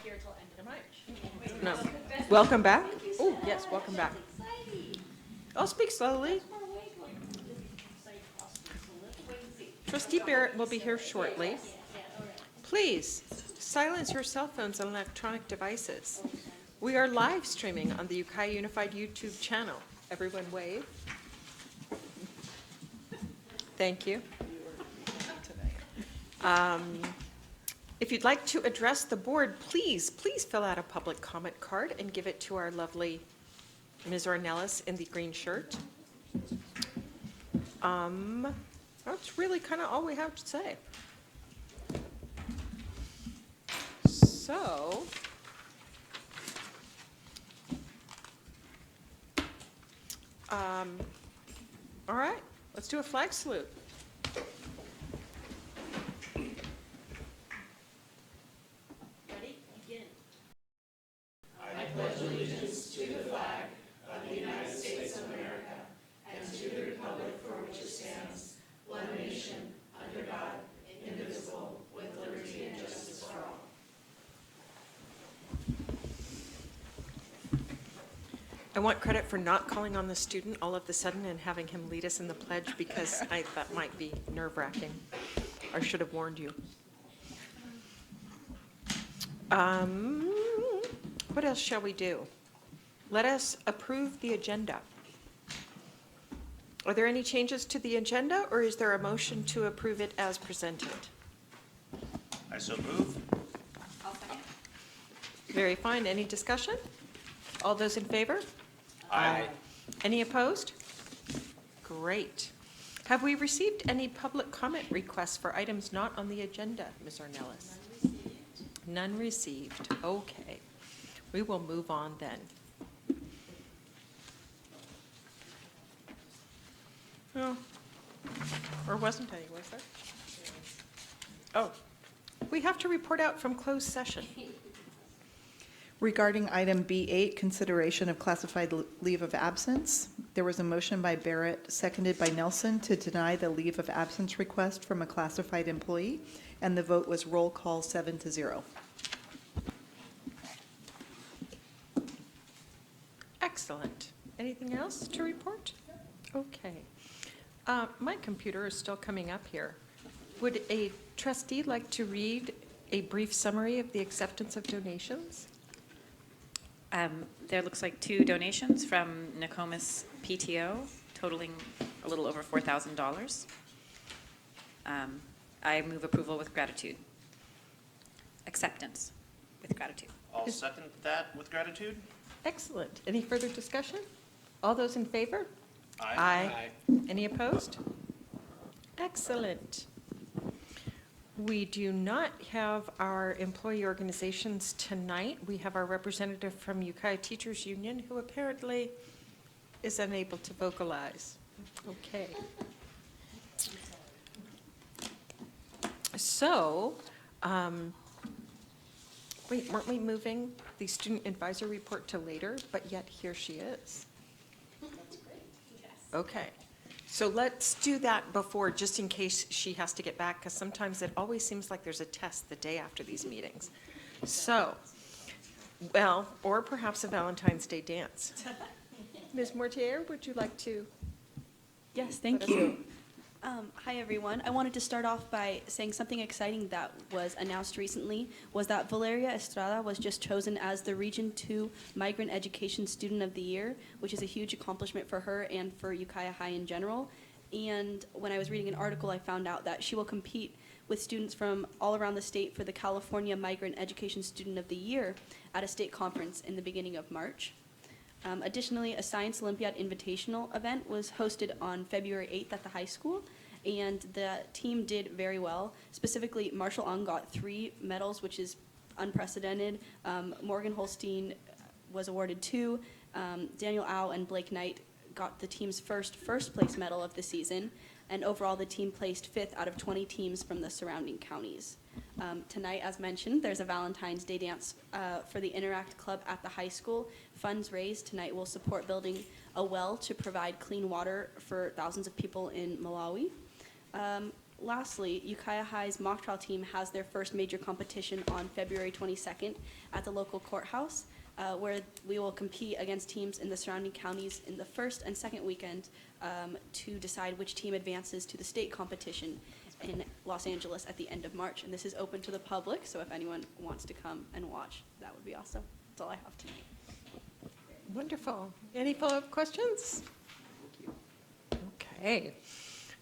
here till end of March. No. Welcome back? Oh, yes, welcome back. I'll speak slowly. Trustee Barrett will be here shortly. Please, silence your cell phones and electronic devices. We are live streaming on the Ukiah Unified YouTube channel. Everyone wave. Thank you. If you'd like to address the board, please fill out a public comment card and give it to our lovely Ms. Ornelas in the green shirt. That's really kind of all we have to say. So, all right, let's do a flag salute. Ready? Begin. I want credit for not calling on the student all of a sudden and having him lead us in the pledge because that might be nerve-wracking. I should have warned you. What else shall we do? Let us approve the agenda. Are there any changes to the agenda, or is there a motion to approve it as presented? I so move. I'll second. Very fine. Any discussion? All those in favor? Aye. Any opposed? Great. Have we received any public comment requests for items not on the agenda, Ms. Ornelas? None received. Okay. We will move on then. Oh, or wasn't any, was there? Oh, we have to report out from closed session. Regarding item B8, consideration of classified leave of absence, there was a motion by Barrett, seconded by Nelson, to deny the leave of absence request from a classified employee, and the vote was roll call 7-0. Excellent. Anything else to report? Okay. My computer is still coming up here. Would a trustee like to read a brief summary of the acceptance of donations? There looks like 2 donations from Nokomis PTO totaling a little over $4,000. I move approval with gratitude. Acceptance with gratitude. I'll second that with gratitude. Excellent. Any further discussion? All those in favor? Aye. Any opposed? Excellent. We do not have our employee organizations tonight. We have our representative from Ukiah Teachers Union, who apparently is unable to vocalize. Okay. So, wait, weren't we moving the student advisor report to later? But yet here she is. That's great. Yes. Okay, so let's do that before, just in case she has to get back, because sometimes it always seems like there's a test the day after these meetings. So, well, or perhaps a Valentine's Day dance. Ms. Mortier, would you like to? Yes, thank you. Hi, everyone. I wanted to start off by saying something exciting that was announced recently was that Valeria Estrada was just chosen as the Region 2 Migrant Education Student of the Year, which is a huge accomplishment for her and for Ukiah High in general. And when I was reading an article, I found out that she will compete with students from all around the state for the California Migrant Education Student of the Year at a state conference in the beginning of March. Additionally, a Science Olympiad Invitational event was hosted on February 8th at the high school, and the team did very well. Specifically, Marshall Ung got 3 medals, which is unprecedented. Morgan Holstein was awarded 2. Daniel Au and Blake Knight got the team's first place medal of the season, and overall the team placed 5th out of 20 teams from the surrounding counties. Tonight, as mentioned, there's a Valentine's Day dance for the Interact Club at the high school. Funds raised tonight will support building a well to provide clean water for thousands of people in Malawi. Lastly, Ukiah High's mock trial team has their first major competition on February 22nd at the local courthouse, where we will compete against teams in the surrounding counties in the first and second weekend to decide which team advances to the state competition in Los Angeles at the end of March. And this is open to the public, so if anyone wants to come and watch, that would be awesome. That's all I have tonight. Wonderful. Any follow-up questions? Okay.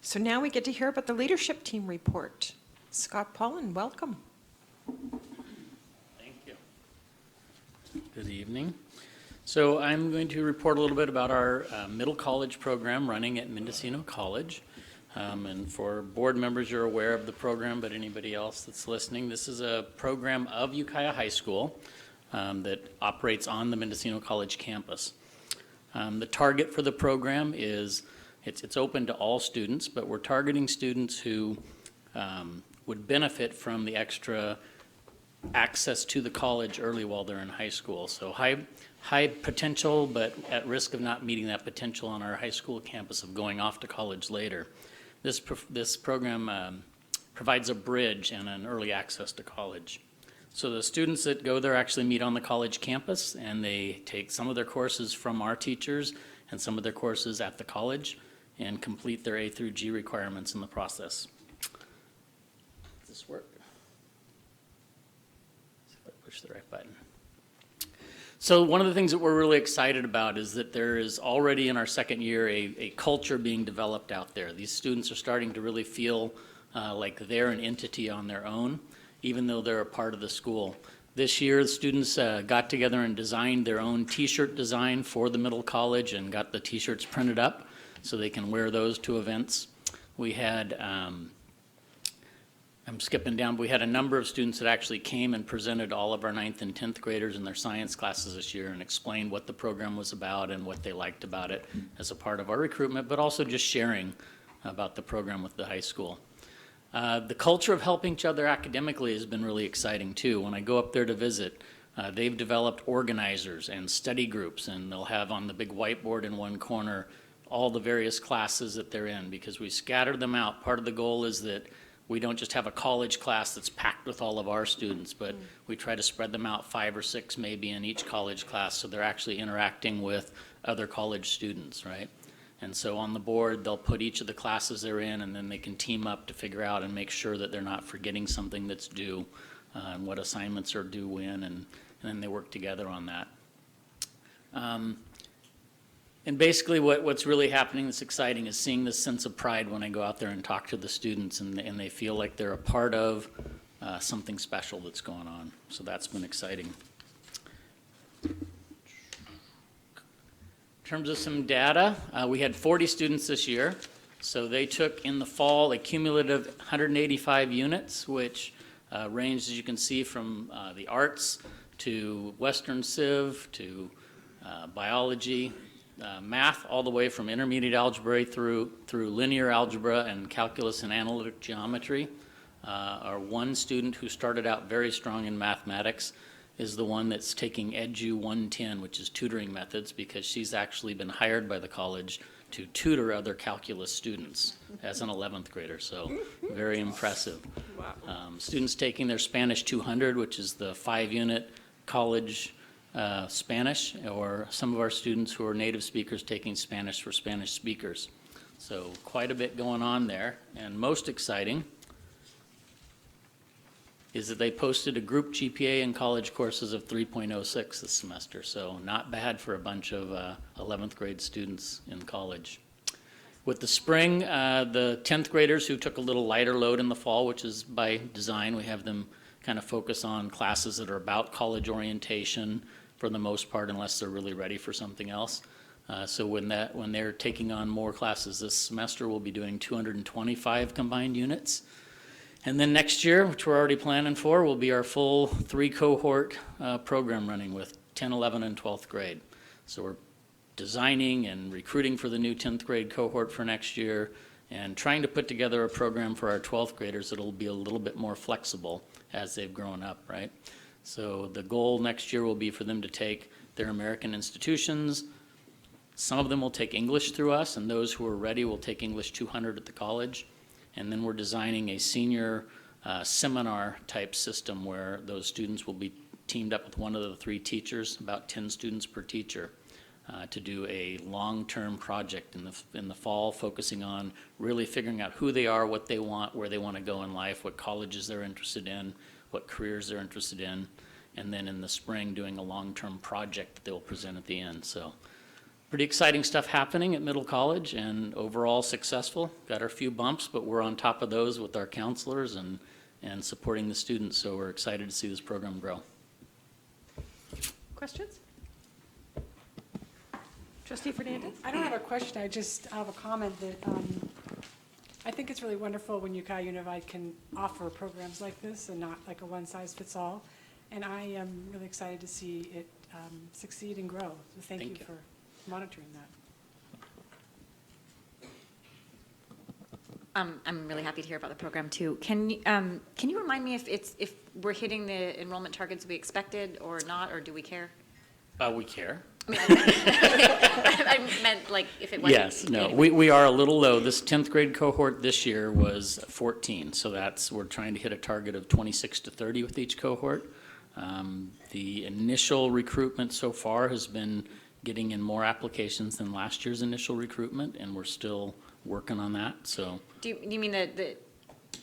So now we get to hear about the leadership team report. Scott Paulin, welcome. Thank you. Good evening. So I'm going to report a little bit about our middle college program running at Mendocino College. And for board members, you're aware of the program, but anybody else that's listening, this is a program of Ukiah High School that operates on the Mendocino College campus. The target for the program is it's open to all students, but we're targeting students who would benefit from the extra access to the college early while they're in high school. So high potential, but at risk of not meeting that potential on our high school campus of going off to college later. This program provides a bridge and an early access to college. So the students that go there actually meet on the college campus, and they take some of their courses from our teachers and some of their courses at the college and complete their A through G requirements in the process. Does this work? See if I push the right button. So one of the things that we're really excited about is that there is already in our second year a culture being developed out there. These students are starting to really feel like they're an entity on their own, even though they're a part of the school. This year, the students got together and designed their own t-shirt design for the middle college and got the t-shirts printed up so they can wear those to events. We had, I'm skipping down, but we had a number of students that actually came and presented all of our 9th and 10th graders in their science classes this year and explained what the program was about and what they liked about it as a part of our recruitment, but also just sharing about the program with the high school. The culture of helping each other academically has been really exciting too. When I go up there to visit, they've developed organizers and study groups, and they'll have on the big whiteboard in one corner all the various classes that they're in, because we scatter them out. Part of the goal is that we don't just have a college class that's packed with all of our students, but we try to spread them out 5 or 6 maybe in each college class, so they're actually interacting with other college students, right? And so on the board, they'll put each of the classes they're in, and then they can team up to figure out and make sure that they're not forgetting something that's due, and what assignments are due when, and then they work together on that. And basically what's really happening that's exciting is seeing this sense of pride when I go out there and talk to the students, and they feel like they're a part of something special that's going on. So that's been exciting. In terms of some data, we had 40 students this year. So they took in the fall a cumulative 185 units, which ranged, as you can see, from the arts to Western Civ to biology, math, all the way from intermediate algebra through linear algebra and calculus and analytic geometry. Our one student who started out very strong in mathematics is the one that's taking Edu 110, which is tutoring methods, because she's actually been hired by the college to tutor other calculus students as an 11th grader, so very impressive. Wow. Students taking their Spanish 200, which is the 5-unit college Spanish, or some of our students who are native speakers taking Spanish for Spanish speakers. So quite a bit going on there, and most exciting is that they posted a group GPA in college courses of 3.06 this semester, so not bad for a bunch of 11th grade students in college. With the spring, the 10th graders who took a little lighter load in the fall, which is by design, we have them kind of focus on classes that are about college orientation for the most part, unless they're really ready for something else. So when they're taking on more classes this semester, we'll be doing 225 combined units. And then next year, which we're already planning for, will be our full 3-cohort program running with 10, 11, and 12th grade. So we're designing and recruiting for the new 10th grade cohort for next year, and trying to put together a program for our 12th graders that'll be a little bit more flexible as they've grown up, right? So the goal next year will be for them to take their American institutions. Some of them will take English through us, and those who are ready will take English 200 at the college. And then we're designing a senior seminar-type system where those students will be teamed up with one of the 3 teachers, about 10 students per teacher, to do a long-term project in the fall, focusing on really figuring out who they are, what they want, where they want to go in life, what colleges they're interested in, what careers they're interested in, and then in the spring doing a long-term project that they'll present at the end. So pretty exciting stuff happening at Middle College, and overall successful. Got our few bumps, but we're on top of those with our counselors and supporting the students, so we're excited to see this program grow. Questions? Trustee Fernandez? I don't have a question, I just have a comment that I think it's really wonderful when Ukiah Unified can offer programs like this and not like a one-size-fits-all. And I am really excited to see it succeed and grow. So thank you for monitoring that. I'm really happy to hear about the program too. Can you remind me if we're hitting the enrollment targets we expected or not, or do we care? We care. I mean, I meant like if it wasn't. Yes, no, we are a little low. This 10th grade cohort this year was 14, so we're trying to hit a target of 26 to 30 with each cohort. The initial recruitment so far has been getting in more applications than last year's initial recruitment, and we're still working on that, so. Do you mean the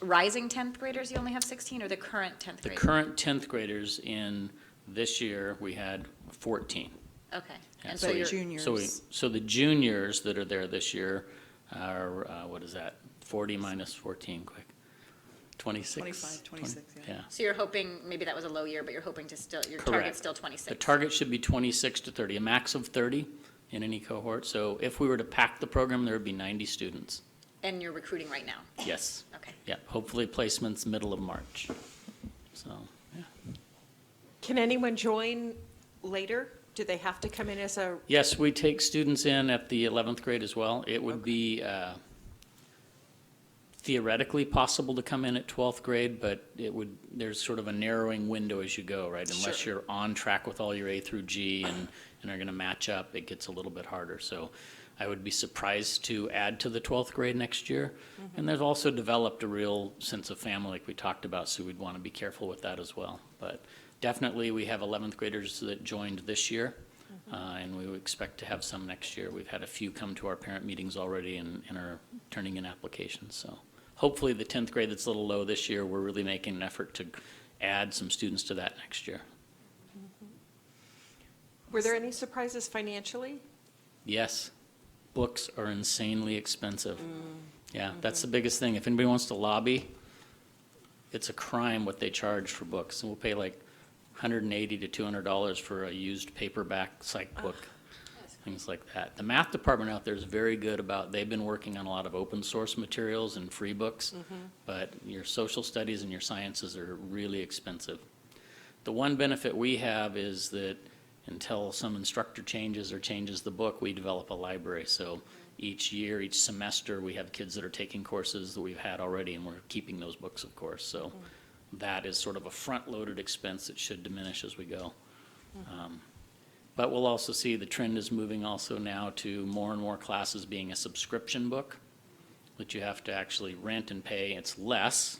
rising 10th graders, you only have 16, or the current 10th The graders? current 10th graders in this year, we had 14. Okay. And so you're, Juniors. So the juniors that are there this year are, what is that, 40 minus 14, quick? 26? 25, 26, Yeah. so you're hoping, maybe that was a low year, but you're hoping to still, your Correct. target's still 26? The target should be 26 to 30, a max of 30 in any cohort. So if we were to pack the program, there would be 90 students. And you're recruiting right now? Yes. Okay. Yeah, hopefully placements middle of March. So, yeah. Can anyone join later? Do they have to come in as a, Yes, we take students in at the 11th grade as well. It would be theoretically possible to come in at 12th grade, but there's sort of a narrowing window as you go, right? Unless Sure. you're on track with all your A through G and are going to match up, it gets a little bit harder. So I would be surprised to add to the 12th grade next year. And they've also developed a real sense of family like we talked about, so we'd want to be careful with that as well. But definitely, we have 11th graders that joined this year, and we would expect to have some next year. We've had a few come to our parent meetings already and are turning in applications. So hopefully the 10th grade that's a little low this year, we're really making an effort to add some students to that next year. were there any surprises financially? Yes, books are insanely expensive. Yeah, that's the biggest thing. If anybody wants to lobby, it's a crime what they charge for books. And we'll pay like $180 to $200 for a used paperback psych book, things like that. The math department out there is very good about, they've been working on a lot of open source materials and free books, but your social studies and your sciences are really expensive. The one benefit we have is that until some instructor changes or changes the book, we develop a library. So each year, each semester, we have kids that are taking courses that we've had already, and we're keeping those books, of course. So that is sort of a front-loaded expense that should diminish as we go. But we'll also see the trend is moving also now to more and more classes being a subscription book that you have to actually rent and pay. It's less,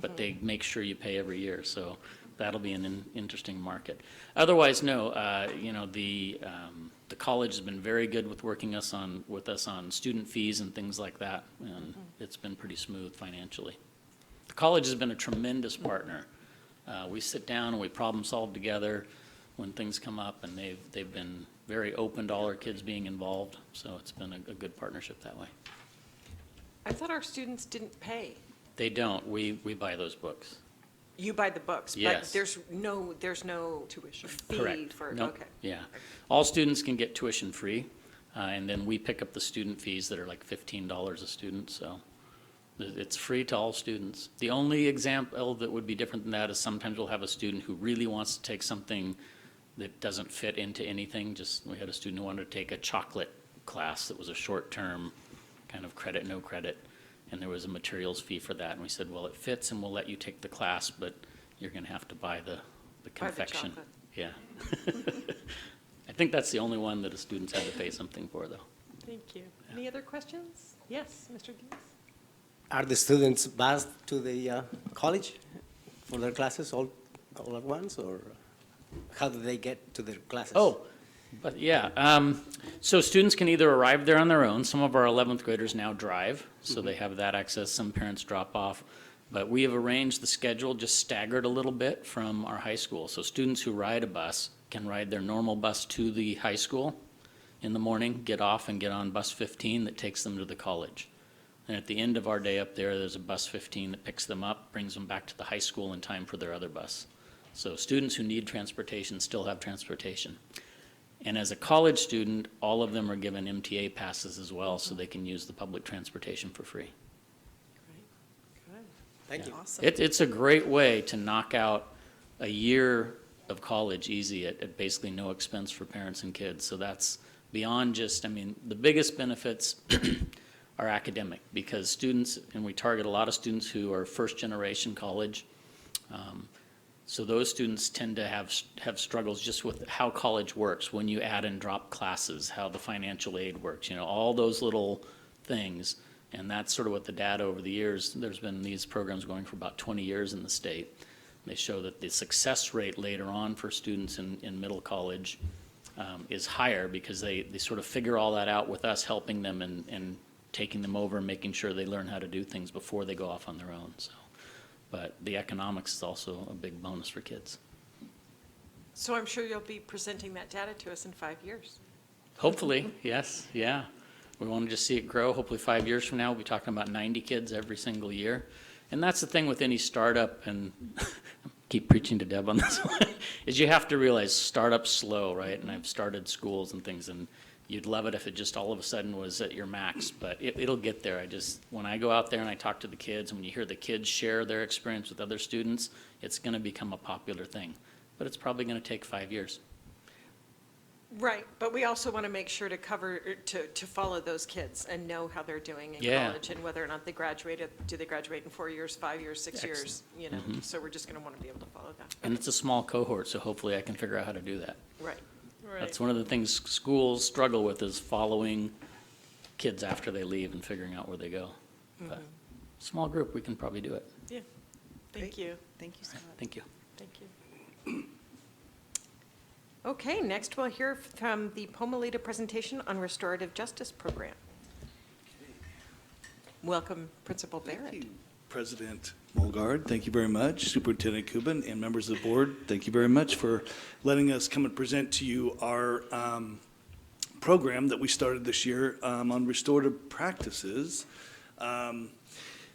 but they make sure you pay every year. So that'll be an interesting market. Otherwise, no, the college has been very good with working with us on student fees and things like that, and it's been pretty smooth financially. The college has been a tremendous partner. We sit down and we problem solve together when things come up, and they've been very open to all our kids being involved, so it's been a good partnership that way. I thought our students didn't pay. They don't. We buy those books. You buy the books, but Yes. there's no tuition fee Correct. for, Nope. okay. Yeah. All students can get tuition free, and then we pick up the student fees that are like $15 a student, so it's free to all students. The only example that would be different than that is sometimes we'll have a student who really wants to take something that doesn't fit into anything. We had a student who wanted to take a chocolate class that was a short-term kind of credit, no credit, and there was a materials fee for that. And we said, well, it fits and we'll let you take the class, but you're going to have to buy the confection. chocolate. Yeah. I think that's the only one that the students had to pay something for, though. Thank you. Any other questions? Yes, Mr. Dees? Are the students bused to the college for their classes all at once, or how do they get to their classes? Oh, but yeah, so students can either arrive there on their own. Some of our 11th graders now drive, so they have that access. Some parents drop off. But we have arranged the schedule just staggered a little bit from our high school. So students who ride a bus can ride their normal bus to the high school in the morning, get off and get on bus 15 that takes them to the college. And at the end of our day up there, there's a bus 15 that picks them up, brings them back to the high school in time for their other bus. So students who need transportation still have transportation. And as a college student, all of them are given MTA passes as well, so they can use the public transportation for free. Thank you. It's a great way to knock out a year of college easy at basically no expense for parents and kids. So that's beyond just, I mean, the biggest benefits are academic, because students, and we target a lot of students who are first generation college. So those students tend to have struggles just with how college works, when you add and drop classes, how the financial aid works, you know, all those little things. And that's sort of what the data over the years, there's been these programs going for about 20 years in the state. They show that the success rate later on for students in middle college is higher, because they sort of figure all that out with us helping them and taking them over and making sure they learn how to do things before they go off on their own. So, but the economics is also a big bonus for kids. So I'm sure you'll be presenting that data to us in 5 years. Hopefully, yes, yeah. We want to just see it grow. Hopefully 5 years from now, we'll be talking about 90 kids every single year. And that's the thing with any startup, and keep preaching to Deb on this one, is you have to realize startup's slow, right? And I've started schools and things, and you'd love it if it just all of a sudden was at your max, but it'll get there. When I go out there and I talk to the kids, and when you hear the kids share their experience with other students, it's going to become a popular thing. But it's probably going to take 5 years. Right, but we also want to make sure to to follow those kids and know how they're doing in Yeah. college, and whether or not they graduated. Do they graduate in 4 years, 5 years, 6 years? You know, so we're just going to want to be able to follow that. And it's a small cohort, so hopefully I can figure out how to do that. Right, right. That's one of the things schools struggle with, is following kids after they leave and figuring out where they go. But small group, we can probably do it. Yeah, thank you, Thank you so much. Thank you. thank you. Okay, next we'll hear from the Pomalita presentation on Restorative Justice Program. Welcome, Principal Barrett. Thank you, President Mulgard. Thank you very much. Superintendent Kuban and members of the board, thank you very much for letting us come and present to you our program that we started this year on restorative practices.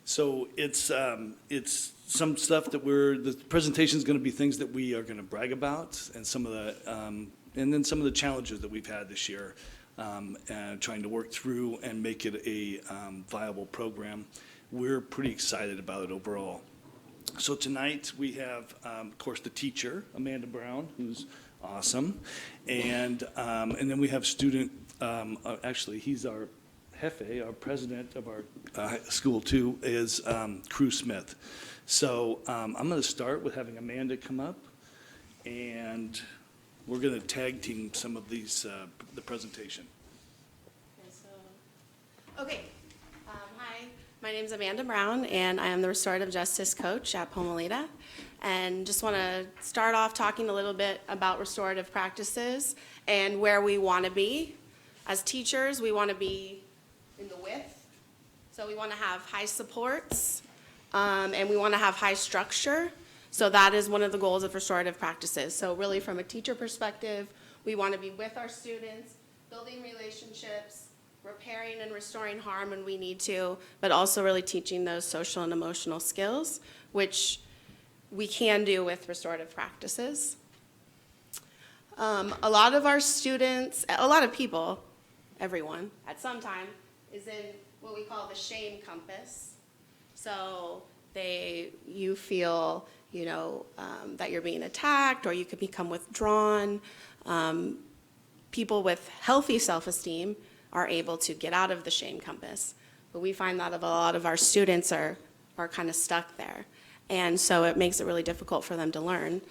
So it's some stuff that the presentation is going to be things that we are going to brag about, and some of the, and then some of the challenges that we've had this year, and trying to work through and make it a viable program. We're pretty excited about it overall. So tonight we have, of course, the teacher, Amanda Brown, who's awesome, and then we have student. Actually, he's our Jefe, our president of our school too, is Crew Smith. So I'm going to start with having Amanda come up, and we're going to tag team some of these, the presentation. Okay, hi, my name is Amanda Brown, and I am the Restorative Justice Coach at Pomalita. And just want to start off talking a little bit about restorative practices and where we want to be. As teachers, we want to be in the width. So we want to have high supports, and we want to have high structure. So that is one of the goals of restorative practices. So really from a teacher perspective, we want to be with our students, building relationships, repairing and restoring harm when we need to, but also really teaching those social and emotional skills, which we can do with restorative practices. A lot of our students, a lot of people, everyone, at some time, is in what we call the shame compass. So you feel, that you're being attacked, or you could become withdrawn. People with healthy self-esteem are able to get out of the shame compass. But we find that a lot of our students are kind of stuck there. And so it makes it really difficult for them to learn.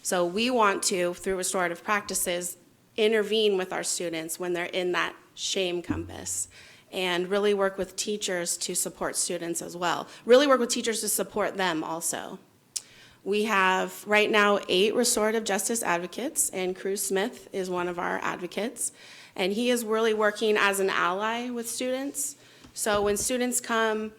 So we want to, through restorative practices, intervene with our students when they're in that shame compass and really work with teachers to support students as well. Really work with teachers to support them also. We have right now 8 restorative justice advocates, and Cruz Smith is one of our advocates. And he is really working as an ally with students. So when students come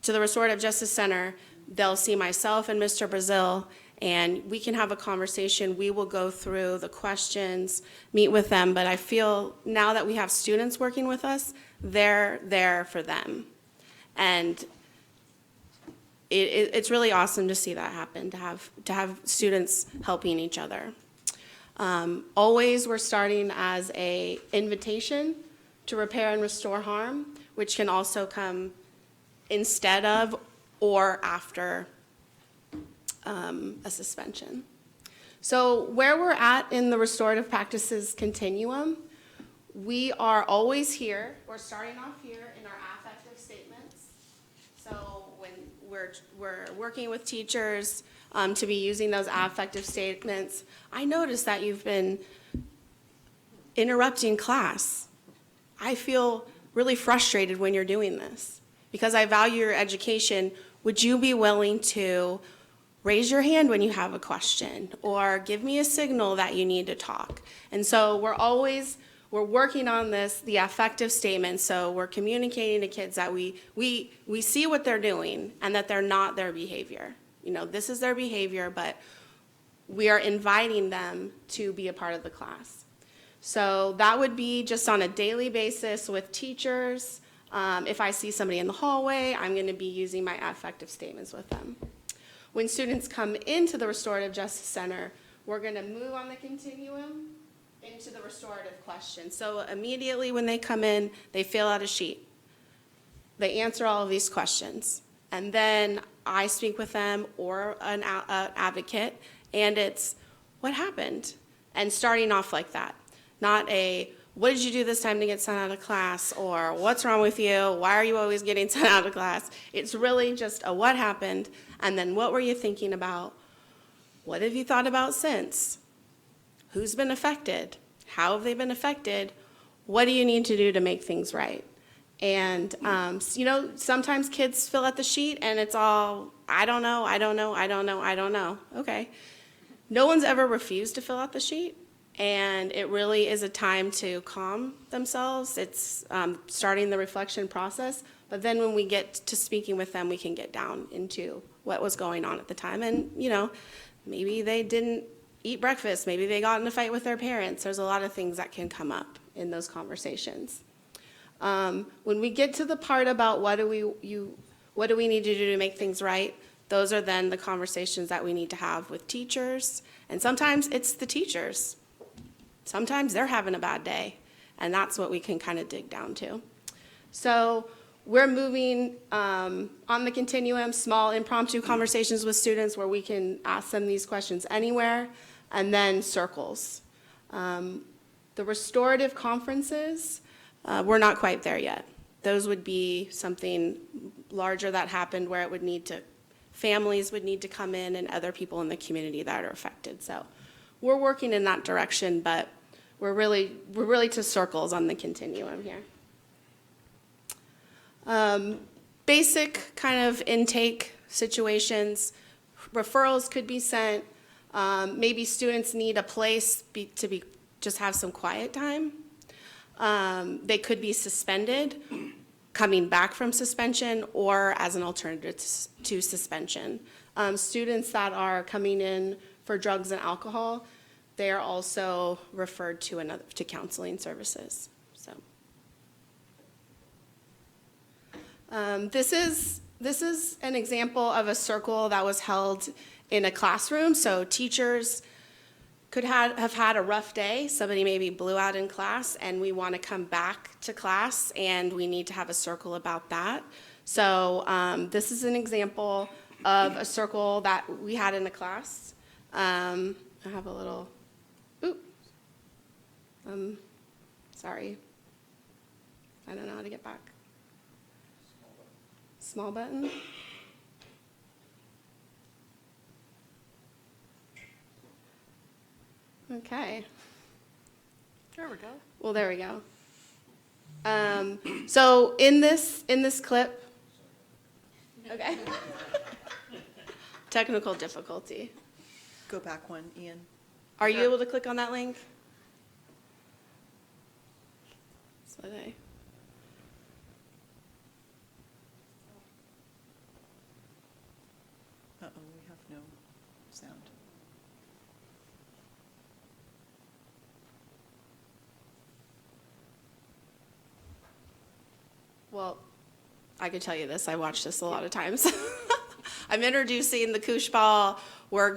to the Restorative Justice Center, they'll see myself and Mr. Brazil, and we can have a conversation. We will go through the questions, meet with them, but I feel now that we have students working with us, they're there for them. And it's really awesome to see that happen, to have students helping each other. Always we're starting as a invitation to repair and restore harm, which can also come instead of or after a suspension. So where we're at in the restorative practices continuum, we are always here. We're starting off here in our affective statements. So when we're working with teachers to be using those affective statements, I noticed that you've been interrupting class. I feel really frustrated when you're doing this. Because I value your education, would you be willing to raise your hand when you have a question or give me a signal that you need to talk? And so we're working on this, the affective statement, so we're communicating to kids that we see what they're doing and that they're not their behavior. You know, this is their behavior, but we are inviting them to be a part of the class. So that would be just on a daily basis with teachers. If I see somebody in the hallway, I'm going to be using my affective statements with them. When students come into the Restorative Justice Center, we're going to move on the continuum into the restorative question. So immediately when they come in, they fill out a sheet. They answer all of these questions. And then I speak with them or an advocate, and it's, what happened? And starting off like that. Not a, what did you do this time to get sent out of class? Or what's wrong with you? Why are you always getting sent out of class? It's really just a what happened, and then what were you thinking about? What have you thought about since? Who's been affected? How have they been affected? What do you need to do to make things right? And, you know, sometimes kids fill out the sheet and it's all, I don't know, I don't know, I don't know, I don't know. Okay. No one's ever refused to fill out the sheet. And it really is a time to calm themselves. It's starting the reflection process. But then when we get to speaking with them, we can get down into what was going on at the time. And, you know, maybe they didn't eat breakfast. Maybe they got in a fight with their parents. There's a lot of things that can come up in those conversations. When we get to the part about what do we need to do to make things right, those are then the conversations that we need to have with teachers. And sometimes it's the teachers. Sometimes they're having a bad day, and that's what we can kind of dig down to. So we're moving on the continuum, small impromptu conversations with students where we can ask them these questions anywhere, and then circles. The restorative conferences, we're not quite there yet. Those would be something larger that happened where it would need to, families would need to come in and other people in the community that are affected. So we're working in that direction, but we're really to circles on the continuum here. Basic kind of intake situations, referrals could be sent. Maybe students need a place to just have some quiet time. They could be suspended, coming back from suspension, or as an alternative to suspension. Students that are coming in for drugs and alcohol, they are also referred to counseling services. So, this is an example of a circle that was held in a classroom. So teachers could have had a rough day. Somebody maybe blew out in class, and we want to come back to class, and we need to have a circle about that. So this is an example of a circle that we had in the class. I have a little, sorry. I don't know how to get back. Small button. Okay. There we go. Well, there we go. So in this clip, okay. Technical difficulty. Go back one, Ian. Are you able to click on that link? So they. Uh-oh, we have no sound. Well, I could tell you this, I watched this a lot of times. I'm introducing the koosh ball. We're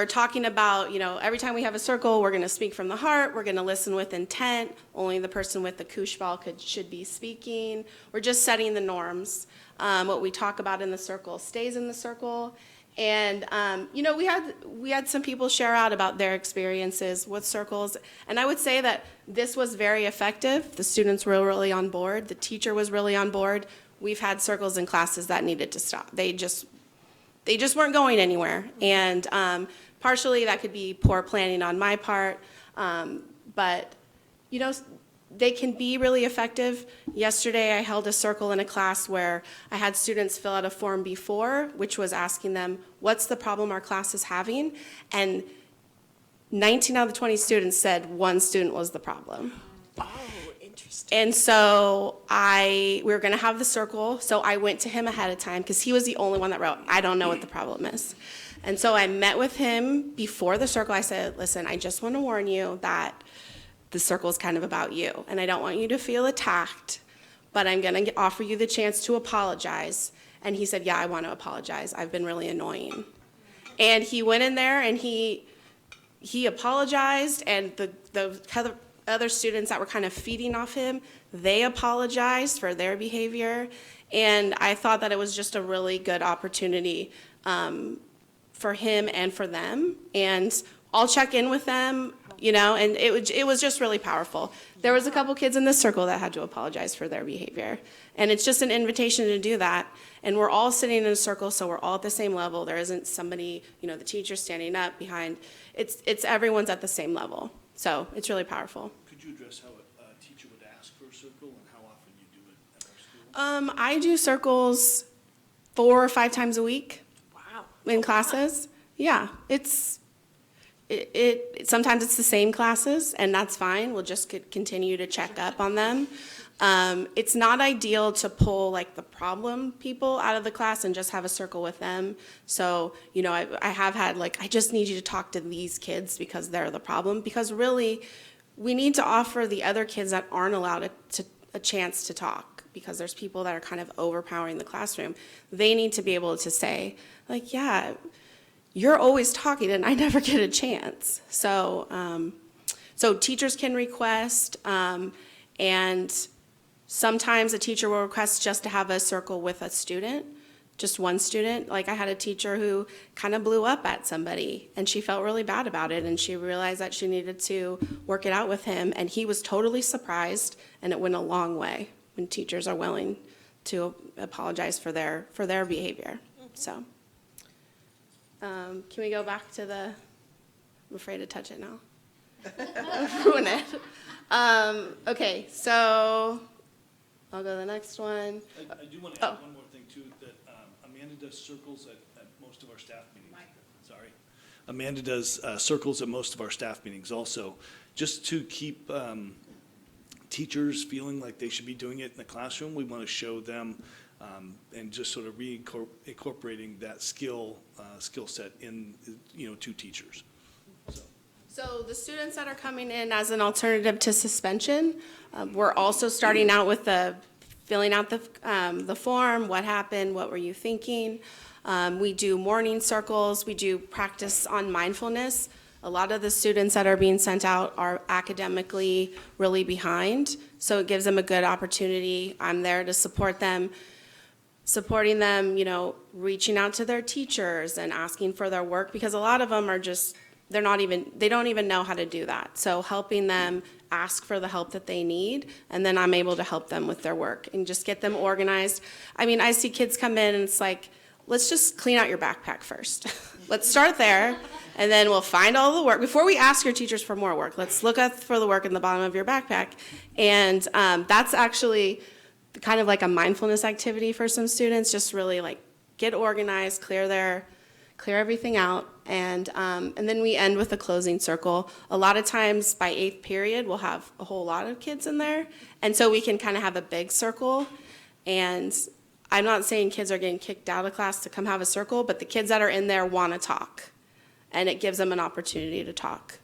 talking about, every time we have a circle, we're gonna speak from the heart, we're gonna listen with intent, only the person with the koosh ball should be speaking. We're just setting the norms. What we talk about in the circle stays in the circle. And, we had some people share out about their experiences with circles. And I would say that this was very effective. The students were really on board. The teacher was really on board. We've had circles in classes that needed to stop. They just weren't going anywhere. And partially that could be poor planning on my part. But, they can be really effective. Yesterday, I held a circle in a class where I had students fill out a form before, which was asking them, what's the problem our class is having? And 19 out of the 20 students said one student was the problem. Oh, interesting. And so we were gonna have the circle, so I went to him ahead of time, because he was the only one that wrote, I don't know what the problem is. And so I met with him before the circle. I said, listen, I just wanna warn you that the circle is kind of about you, and I don't want you to feel attacked, but I'm gonna offer you the chance to apologize. And he said, yeah, I want to apologize. I've been really annoying. And he went in there and he apologized, and the other students that were kind of feeding off him, they apologized for their behavior. And I thought that it was just a really good opportunity for him and for them. And I'll check in with them, and it was just really powerful. There was a couple kids in this circle that had to apologize for their behavior. And it's just an invitation to do that. And we're all sitting in a circle, so we're all at the same level. There isn't somebody, the teacher standing up behind. It's everyone's at the same level. So it's really powerful. Could you address how a teacher would ask for a circle and how often you do it at our school? I do circles 4 or 5 times a week. Wow. In classes. Yeah, sometimes it's the same classes, and that's fine. We'll just continue to check up on them. It's not ideal to pull like the problem people out of the class and just have a circle with them. So, I have had I just need you to talk to these kids because they're the problem. Because really, we need to offer the other kids that aren't allowed a chance to talk, because there's people that are kind of overpowering the classroom. They need to be able to say, yeah, you're always talking and I never get a chance. So, so teachers can request, and sometimes a teacher will request just to have a circle with a student, just one student. I had a teacher who kind of blew up at somebody, and she felt really bad about it, and she realized that she needed to work it out with him, and he was totally surprised, and it went a long way when teachers are willing to apologize for their behavior. So. Can we go back to I'm afraid to touch it now. Ruin it. Okay, so I'll go to the next one. I do want to add one more thing too, that Amanda does circles at most of our staff meetings. Sorry. Amanda does circles at most of our staff meetings also, just to keep teachers feeling like they should be doing it in the classroom. We want to show them and just sort of incorporating that skill set in, to teachers. So the students that are coming in as an alternative to suspension, we're also starting out with filling out the form. What happened? What were you thinking? We do morning circles. We do practice on mindfulness. A lot of the students that are being sent out are academically really behind, so it gives them a good opportunity. I'm there to support them, supporting them, reaching out to their teachers and asking for their work, because a lot of them are just, they don't even know how to do that. So helping them ask for the help that they need, and then I'm able to help them with their work and just get them organized. I see kids come in and it's like, let's just clean out your backpack first. Let's start there, And then we'll find all the work. Before we ask your teachers for more work, let's look for the work in the bottom of your backpack. And that's actually kind of like a mindfulness activity for some students, just really like get organized, clear everything out, and then we end with a closing circle. A lot of times by 8th period, we'll have a whole lot of kids in there, and so we can kind of have a big circle. And I'm not saying kids are getting kicked out of class to come have a circle, but the kids that are in there want to talk, and it gives them an opportunity to talk.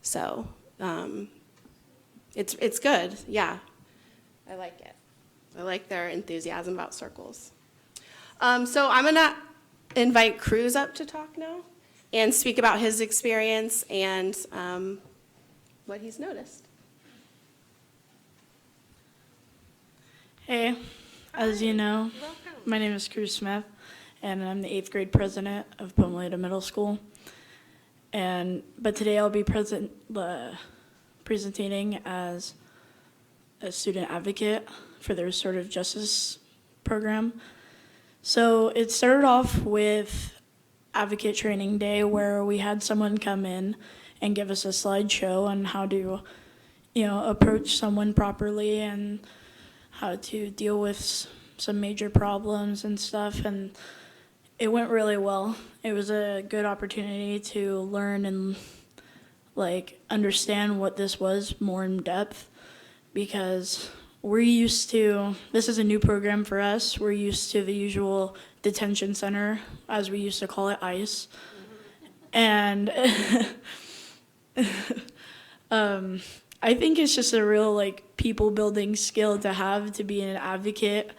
So it's good, yeah. I like it. I like their enthusiasm about circles. So I'm gonna invite Cruz up to talk now and speak about his experience and what he's noticed. Hey, as you know, my name is Cruz Smith, and I'm the 8th grade president of Pomolita Middle School. But today I'll be presenting as a student advocate for the Restorative Justice program. So it started off with Advocate Training Day, where we had someone come in and give us a slideshow on how to, approach someone properly and how to deal with some major problems and stuff. And it went really well. It was a good opportunity to learn and understand what this was more in depth, because this is a new program for us. We're used to the usual detention center, as we used to call it, ICE. And I think it's just a real people building skill to have, to be an advocate,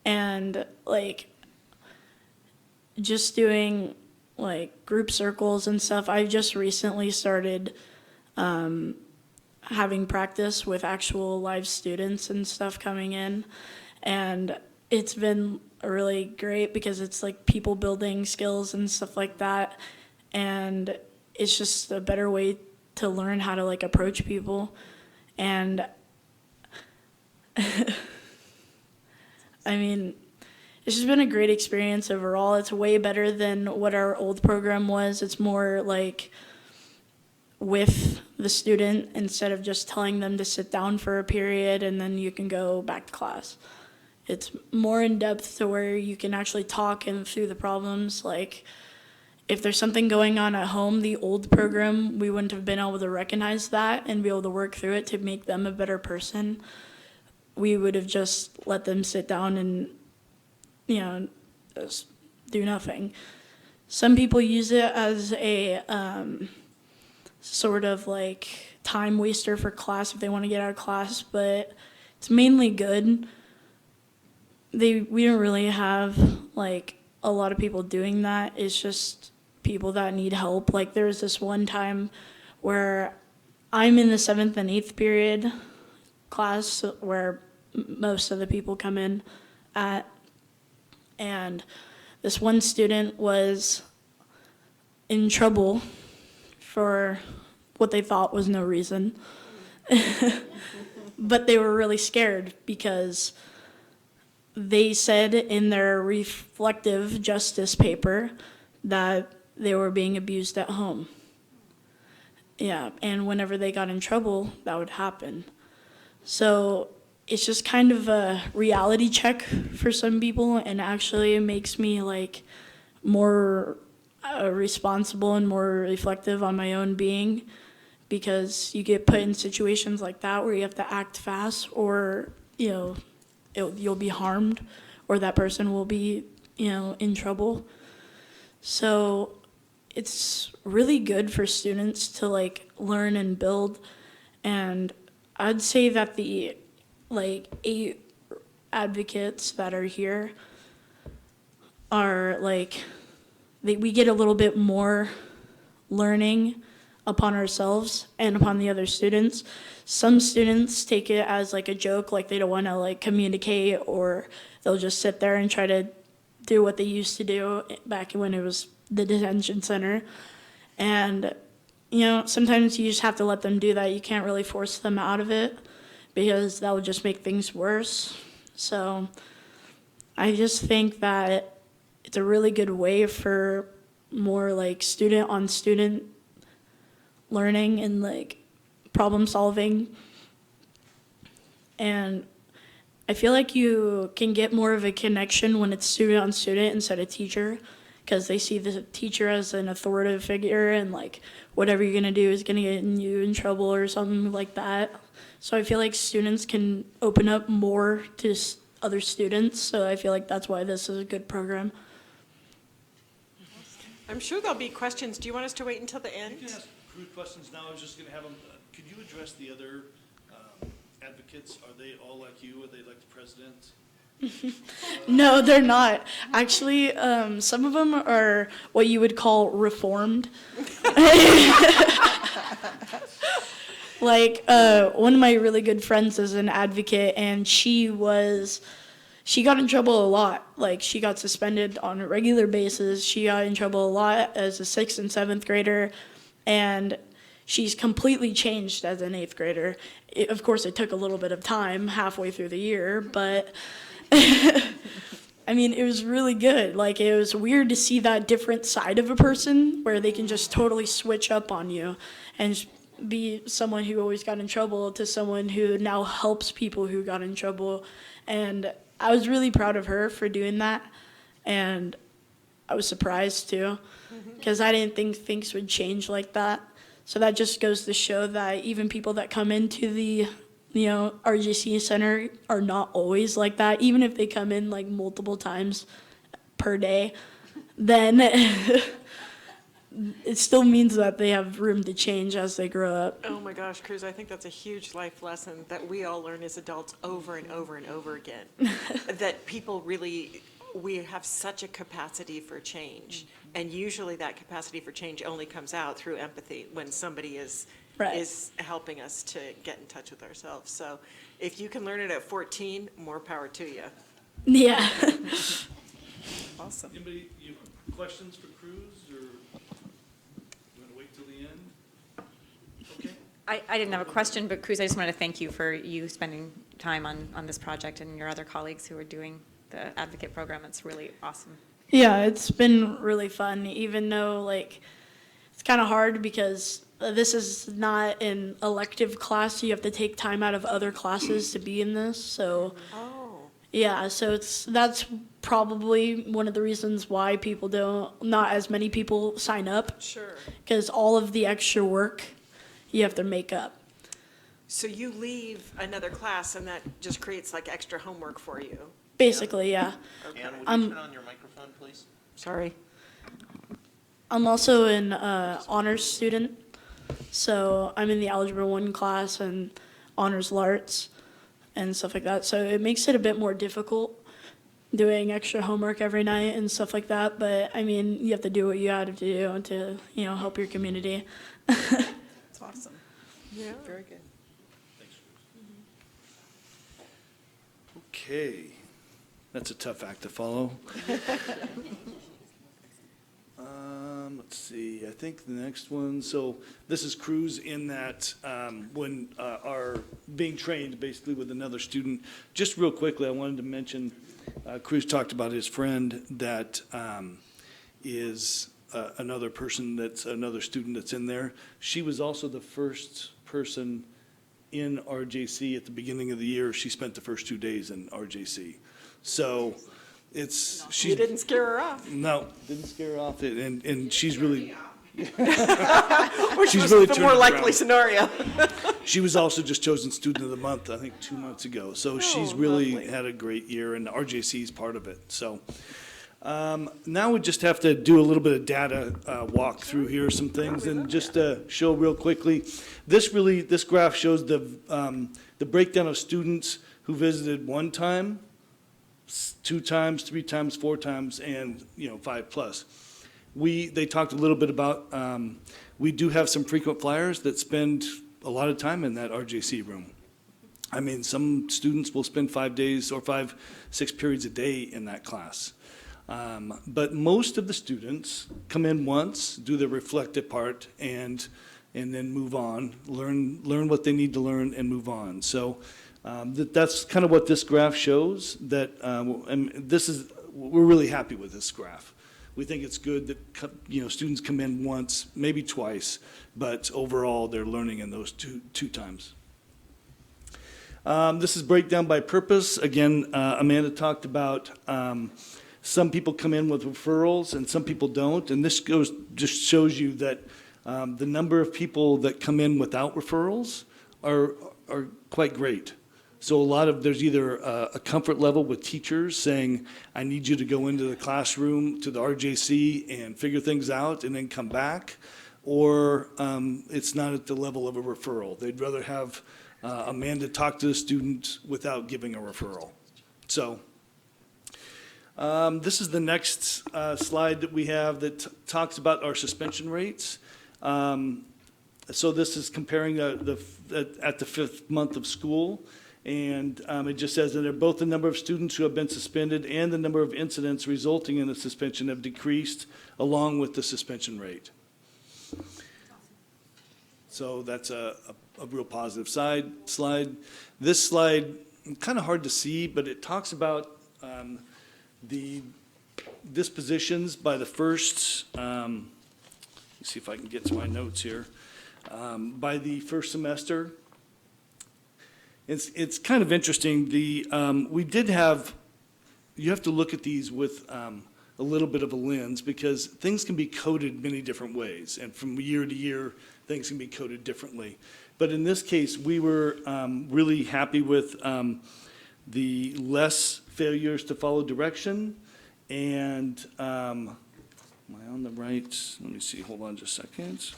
and just doing group circles and stuff. I've just recently started having practice with actual live students and stuff coming in, and it's been really great because it's people building skills and stuff like that, and it's just a better way to learn how to approach people. And I mean, it's just been a great experience overall. It's way better than what our old program was. It's more with the student, instead of just telling them to sit down for a period and then you can go back to class. It's more in depth to where you can actually talk and through the problems. If there's something going on at home, the old program, we wouldn't have been able to recognize that and be able to work through it to make them a better person. We would have just let them sit down and, just do nothing. Some people use it as a sort of time waster for class if they want to get out of class, but it's mainly good. We don't really have a lot of people doing that. It's just people that need help. There was this one time where I'm in the 7th and 8th period class where most of the people come in at, and this one student was in trouble for what they thought was no reason. But they were really scared because they said in their reflective justice paper that they were being abused at home. Yeah, and whenever they got in trouble, that would happen. So it's just kind of a reality check for some people, and actually it makes me more responsible and more reflective on my own being, because you get put in situations like that where you have to act fast, or you'll be harmed, or that person will be in trouble. So it's really good for students to learn and build. And I'd say that the 8 advocates that are here are we get a little bit more learning upon ourselves and upon the other students. Some students take it as a joke, they don't want to communicate, or they'll just sit there and try to do what they used to do back when it was the detention center. And sometimes you just have to let them do that. You can't really force them out of it, because that would just make things worse. So I just think that it's a really good way for more like student on student learning and like problem solving. And I feel like you can get more of a connection when it's student on student instead of teacher, because they see the teacher as an authoritative figure and like whatever you're gonna do is gonna get you in trouble or something like that. So I feel like students can open up more to other students, so I feel like that's why this is a good program. I'm sure there'll be questions. Do you want us to wait until the end? You can ask Cruz questions now. I was just going to have them, could you address the other advocates? Are they all like you? Are they like the president? No, they're not. Actually, some of them are what you would call reformed. Like, one of my really good friends is an advocate, and she got in trouble a lot. Like, she got suspended on a regular basis. She got in trouble a lot as a 6th and 7th grader, and she's completely changed as an 8th grader. Of course, it took a little bit of time halfway through the year, but I mean, it was really good. Like, it was weird to see that different side of a person where they can just totally switch up on you and be someone who always got in trouble to someone who now helps people who got in trouble. And I was really proud of her for doing that. And I was surprised too, because I didn't think things would change like that. So that just goes to show that even people that come into the RJC Center are not always like that. Even if they come in like multiple times per day, then it still means that they have room to change as they grow up. Oh my gosh, Cruz, I think that's a huge life lesson that we all learn as adults over and over and over again. That people really, we have such a capacity for change. And usually that capacity for change only comes out through empathy when somebody is helping us to get in touch with ourselves. So if you can learn it at 14, more power to you. Yeah. Awesome. Anybody, you have questions for Cruz, or you want to wait till the end? Okay. I didn't have a question, but Cruz, I just wanted to thank you for you spending time on this project and your other colleagues who are doing the advocate program. It's really awesome. Yeah, it's been really fun, even though like it's kind of hard because this is not an elective class. You have to take time out of other classes to be in this. So yeah, so that's probably one of the reasons why not as many people sign up. Sure. Because all of the extra work you have to make up. So you leave another class and that just creates like extra homework for you? Basically, yeah. Okay. And would you turn on your microphone, please? Sorry. I'm also an honors student, so I'm in the Algebra 1 class and honors LARTs and stuff like that. So it makes it a bit more difficult doing extra homework every night and stuff like that. But I mean, you have to do what you have to do to, help your community. That's awesome. Yeah. Very good. Thanks, Cruz. Okay. That's a tough act to follow. Let's see, I think the next one, so this is Cruz in that when are being trained basically with another student. Just real quickly, I wanted to mention, Cruz talked about his friend that is another student that's in there. She was also the first person in RJC at the beginning of the year. She spent the first 2 days in RJC. So You didn't scare her off. No, didn't scare her off. And she's really, Which she's was really the turned more it likely around. scenario. She was also just chosen Student of the Month, I think 2 months ago. So she's really lovely. had a great year, and RJC is part of it. So now we just have to do a little bit of data walk through here, some things, and just show real quickly. This graph shows the breakdown of students who visited 1 time, 2 times, 3 times, 4 times, and 5+. They talked a little bit about, we do have some frequent flyers that spend a lot of time in that RJC room. I mean, some students will spend 5 days or 5-6 periods a day in that class. But most of the students come in once, do the reflective part, and then move on, learn what they need to learn and move on. So that's kind of what this graph shows. We're really happy with this graph. We think it's good that, students come in once, maybe twice, but overall, they're learning in those two times. This is breakdown by purpose. Again, Amanda talked about some people come in with referrals and some people don't, and this just shows you that the number of people that come in without referrals are quite great. So there's either a comfort level with teachers saying, I need you to go into the classroom to the RJC and figure things out and then come back, or it's not at the level of a referral. They'd rather have Amanda talk to the student without giving a referral. So this is the next slide that we have that talks about our suspension rates. So this is comparing at the 5th month of school, and it just says that both the number of students who have been suspended and the number of incidents resulting in the suspension have decreased along with the suspension rate. So that's a real positive slide. This slide, kind of hard to see, but it talks about the dispositions by the first, let's see if I can get to my notes here, by the first semester. It's kind of interesting. We did have, you have to look at these with a little bit of a lens because things can be coded many different ways, and from year to year, things can be coded differently. But in this case, we were really happy with the less failures to follow direction, and am I on the right? Let me see, hold on just a second.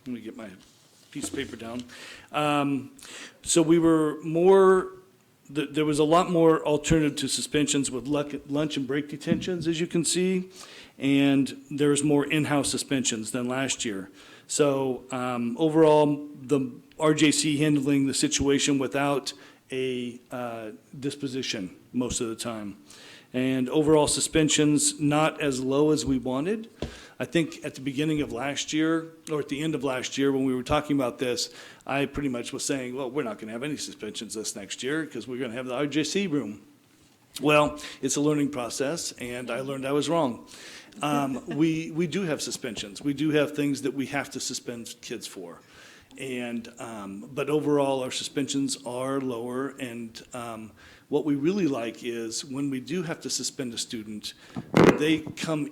Let me get my piece of paper down. So we were there was a lot more alternative to suspensions with lunch and break detentions, as you can see, and there was more in-house suspensions than last year. So overall, the RJC handling the situation without a disposition most of the time. And overall suspensions not as low as we wanted. I think at the beginning of last year, or at the end of last year, when we were talking about this, I pretty much was saying, well, we're not going to have any suspensions this next year because we're going to have the RJC room. Well, it's a learning process, and I learned I was wrong. We do have suspensions. We do have things that we have to suspend kids for. And, but overall, our suspensions are lower, and what we really like is when we do have to suspend a student, they come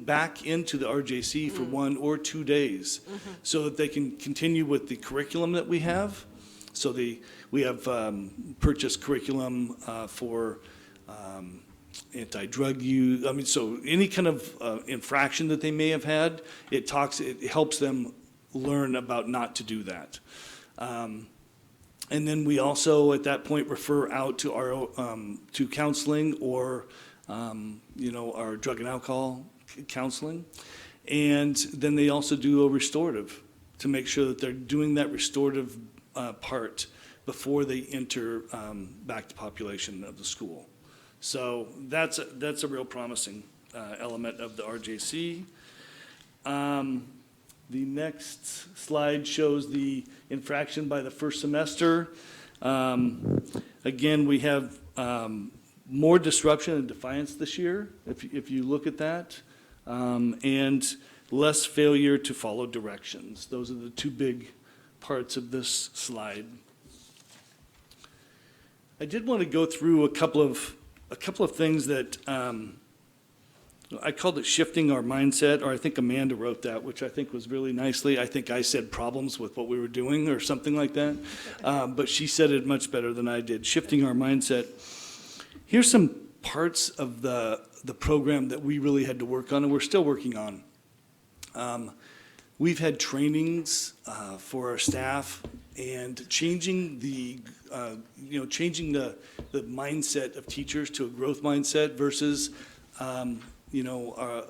back into the RJC for 1 or 2 days so that they can continue with the curriculum that we have. So we have purchased curriculum for anti-drug use. I mean, so any kind of infraction that they may have had, it helps them learn about not to do that. And then we also, at that point, refer out to our to counseling or, our drug and alcohol counseling. And then they also do a restorative to make sure that they're doing that restorative part before they enter back to population of the school. So that's a real promising element of the RJC. The next slide shows the infraction by the first semester. Again, we have more disruption and defiance this year, if you look at that, and less failure to follow directions. Those are the two big parts of this slide. I did want to go through a couple of things that I called it shifting our mindset, or I think Amanda wrote that, which I think was really nicely. I think I said problems with what we were doing or something like that, but she said it much better than I did, shifting our mindset. Here's some parts of the program that we really had to work on and we're still working on. We've had trainings for our staff and changing the mindset of teachers to a growth mindset versus a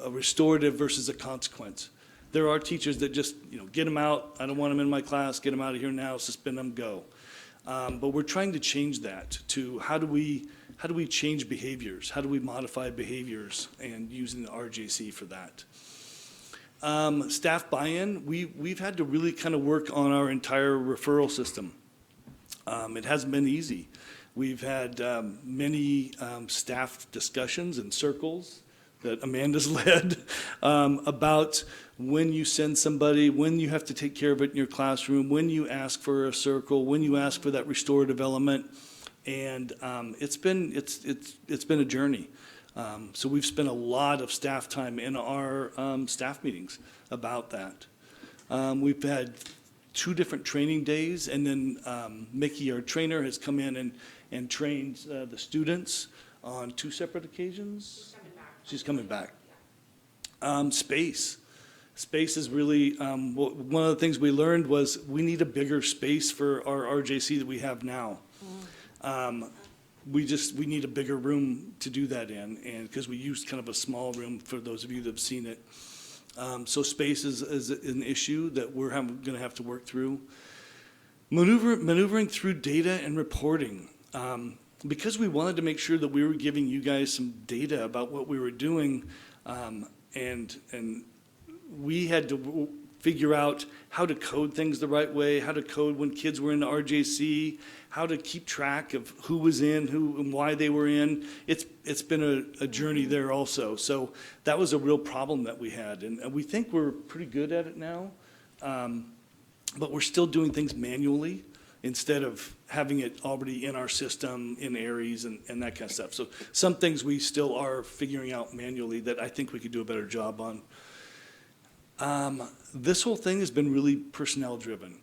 restorative versus a consequence. There are teachers that just, get them out. I don't want them in my class. Get them out of here now. Suspend them. Go. But we're trying to change that to how do we change behaviors? How do we modify behaviors and using the RJC for that? Staff buy-in. We've had to really kind of work on our entire referral system. It hasn't been easy. We've had many staff discussions and circles that Amanda's led, about when you send somebody, when you have to take care of it in your classroom, when you ask for a circle, when you ask for that restorative element. And it's been a journey. So we've spent a lot of staff time in our staff meetings about that. We've had 2 different training days, and then Mickey, our trainer, has come in and trained the students on 2 separate occasions. She's coming back. Space. Space is really, one of the things we learned was we need a bigger space for our RJC that we have now. We need a bigger room to do that in, and because we used kind of a small room for those of you that have seen it. So space is an issue that we're going to have to work through. Maneuvering through data and reporting. Because we wanted to make sure that we were giving you guys some data about what we were doing, and we had to figure out how to code things the right way, how to code when kids were in the RJC, how to keep track of who was in, who and why they were in. It's been a journey there also. So that was a real problem that we had, and we think we're pretty good at it now, but we're still doing things manually instead of having it already in our system, in Aries and that kind of stuff. So some things we still are figuring out manually that I think we could do a better job on. This whole thing has been really personnel driven.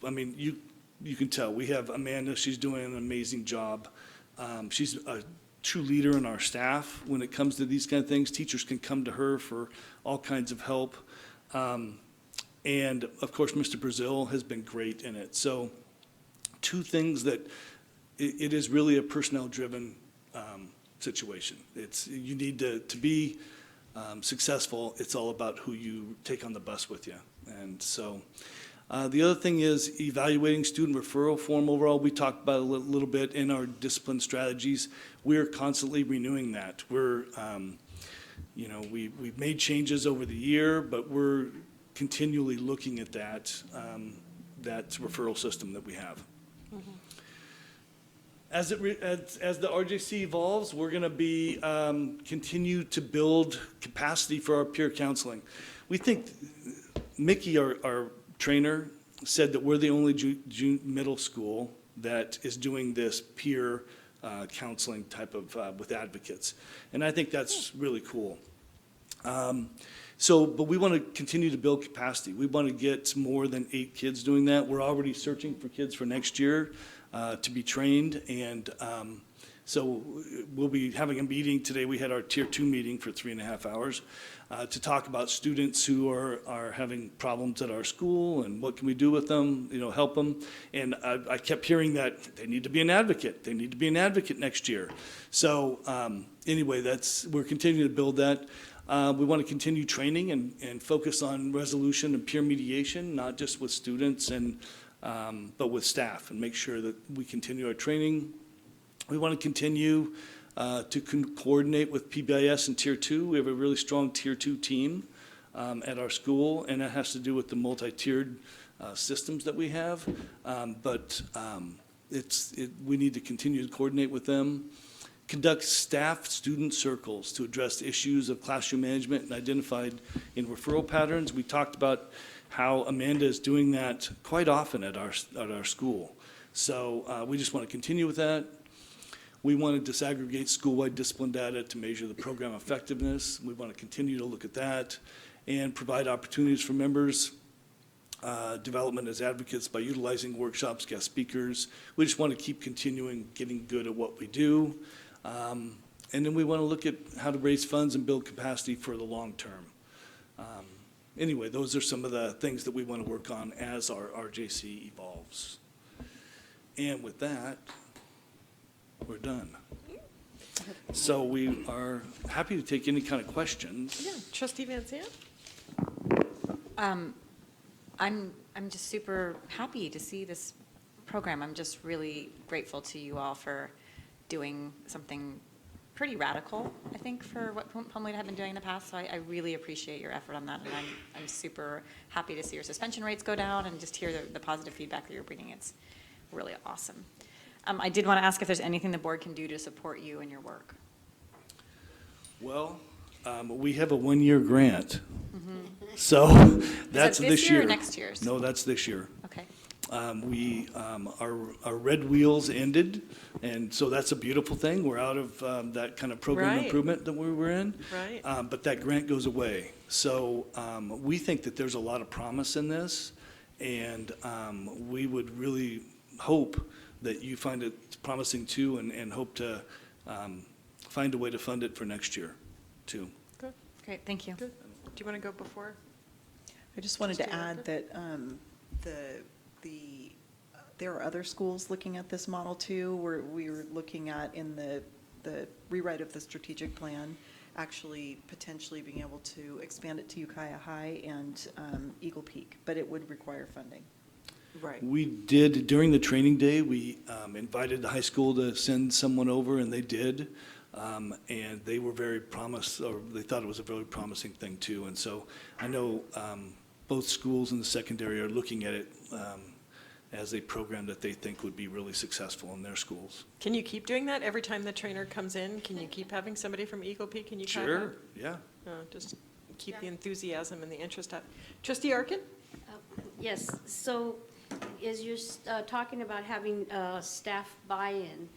I mean, you can tell, we have Amanda, she's doing an amazing job. She's a true leader in our staff when it comes to these kind of things. Teachers can come to her for all kinds of help. And of course, Mr. Brazil has been great in it. So 2 things that it is really a personnel driven situation. You need to be successful. It's all about who you take on the bus with you. And so the other thing is evaluating student referral form overall. We talked about a little bit in our discipline strategies. We're constantly renewing that. We've made changes over the year, but we're continually looking at that referral system that we have. Mm-hmm. As the RJC evolves, we're going to be continue to build capacity for our peer counseling. We think Mickey, our trainer, said that we're the only middle school that is doing this peer counseling type of with advocates, and I think that's really cool. But we want to continue to build capacity. We want to get more than 8 kids doing that. We're already searching for kids for next year to be trained, and so we'll be having a meeting today. We had our Tier 2 meeting for 3.5 hours to talk about students who are having problems at our school and what can we do with them, help them. And I kept hearing that they need to be an advocate. They need to be an advocate next year. So anyway, we're continuing to build that. We want to continue training and focus on resolution and peer mediation, not just with students but with staff, and make sure that we continue our training. We want to continue to coordinate with PBIS and Tier 2. We have a really strong Tier 2 team at our school, and that has to do with the multi-tiered systems that we have. We need to continue to coordinate with them. Conduct staff-student circles to address issues of classroom management and identified in referral patterns. We talked about how Amanda is doing that quite often at our school. So we just want to continue with that. We want to disaggregate school-wide discipline data to measure the program effectiveness. We want to continue to look at that and provide opportunities for members. Development as advocates by utilizing workshops, guest speakers. We just want to keep continuing getting good at what we do. And then we want to look at how to raise funds and build capacity for the long term. Anyway, those are some of the things that we want to work on as our RJC evolves. And with that, we're done. So we are happy to take any kind of questions. Yeah, Trustee Van Zandt? I'm just super happy to see this program. I'm just really grateful to you all for doing something pretty radical, I think, for what Pomolita have been doing in the past. So I really appreciate your effort on that, and I'm super happy to see your suspension rates go down and just hear the positive feedback that you're bringing. It's really awesome. I did want to ask if there's anything the board can do to support you in your work. Well, we have a one-year grant. So that's this this year or year. next year's? No, that's this year. Okay. Our red wheels ended, and so that's a beautiful thing. We're out of that kind of program Right. improvement that we were in. Right. But that grant goes away. So we think that there's a lot of promise in this, and we would really hope that you find it promising too, and hope to find a way to fund it for next year too. Great, thank you. Good. Do you want to go before? I just wanted to Trustee add that there are other schools looking at this model too, where we were looking at in the rewrite of the strategic plan, actually potentially being able to expand it to Ukiah High and Eagle Peak, but it would require funding. Right. We did, during the training day, we invited the high school to send someone over, and they did. And they were very they thought it was a very promising thing too. And so I know both schools in the secondary are looking at it as a program that they think would be really successful in their schools. Can you keep doing that every time the trainer comes in? Can you keep having somebody from Eagle Peak and Ukiah? Sure, yeah. Just keep the enthusiasm and the interest up. Trustee Arkin? Yes, so as you're talking about having staff buy-in,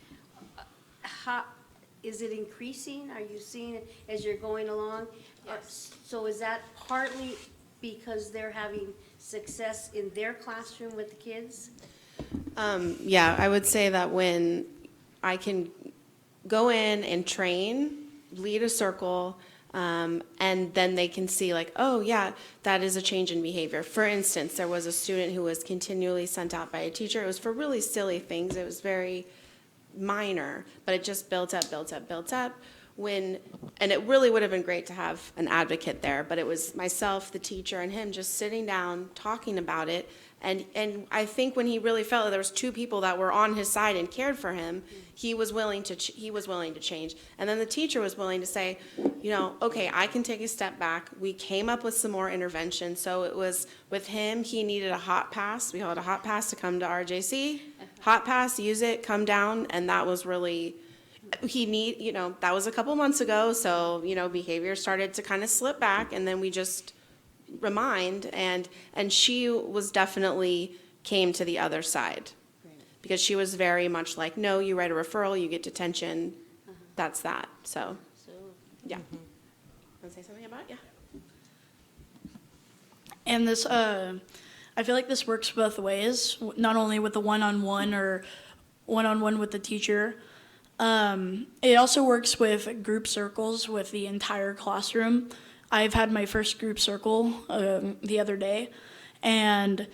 how, is it increasing? Are you seeing it as you're going along? So is that partly because they're having success in their classroom with the kids? Yeah, I would say that when I can go in and train, lead a circle, and then they can see like, oh yeah, that is a change in behavior. For instance, there was a student who was continually sent out by a teacher. It was for really silly things. It was very minor, but it just built up. And it really would have been great to have an advocate there, but it was myself, the teacher, and him just sitting down, talking about it. And I think when he really felt that there was two people that were on his side and cared for him, he was willing to change. And then the teacher was willing to say, okay, I can take a step back. We came up with some more intervention. So it was with him, he needed a hot pass. We called it a hot pass to come to RJC. Hot pass, use it, come down, and that was really, that was a couple months ago, so, behavior started to kind of slip back, and then we just remind, and she was definitely came to the other side. Because she was very much like, no, you write a referral, you get detention, that's that, so, yeah. Want to say something about it? Yeah. And this, I feel like this works both ways, not only with the one-on-one or one-on-one with the teacher. It also works with group circles with the entire classroom. I've had my first group circle the other day, and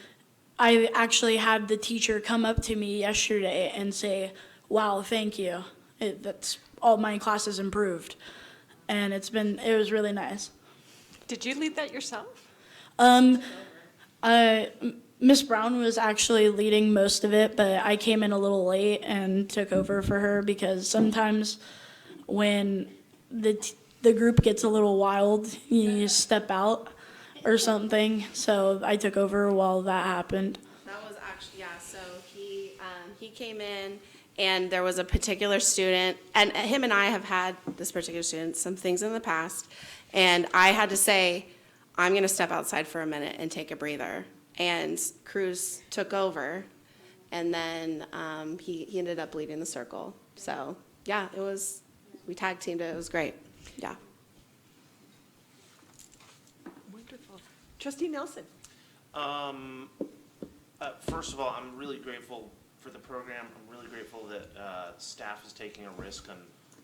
I actually had the teacher come up to me yesterday and say, wow, thank you. That's all my classes improved. And it was really nice. Did you lead that yourself? Miss Brown was actually leading most of it, but I came in a little late and took over for her because sometimes when the group gets a little wild, you step out or something. So I took over while that happened. That was actually, yeah, so he came in, and there was a particular student, and him and I have had this particular student some things in the past, and I had to say, I'm going to step outside for a minute and take a breather. And Cruz took over, and then he ended up leading the circle. So, yeah, we tag teamed it. It was great. Yeah. Wonderful. Trustee Nelson? First of all, I'm really grateful for the program. I'm really grateful that staff is taking a risk on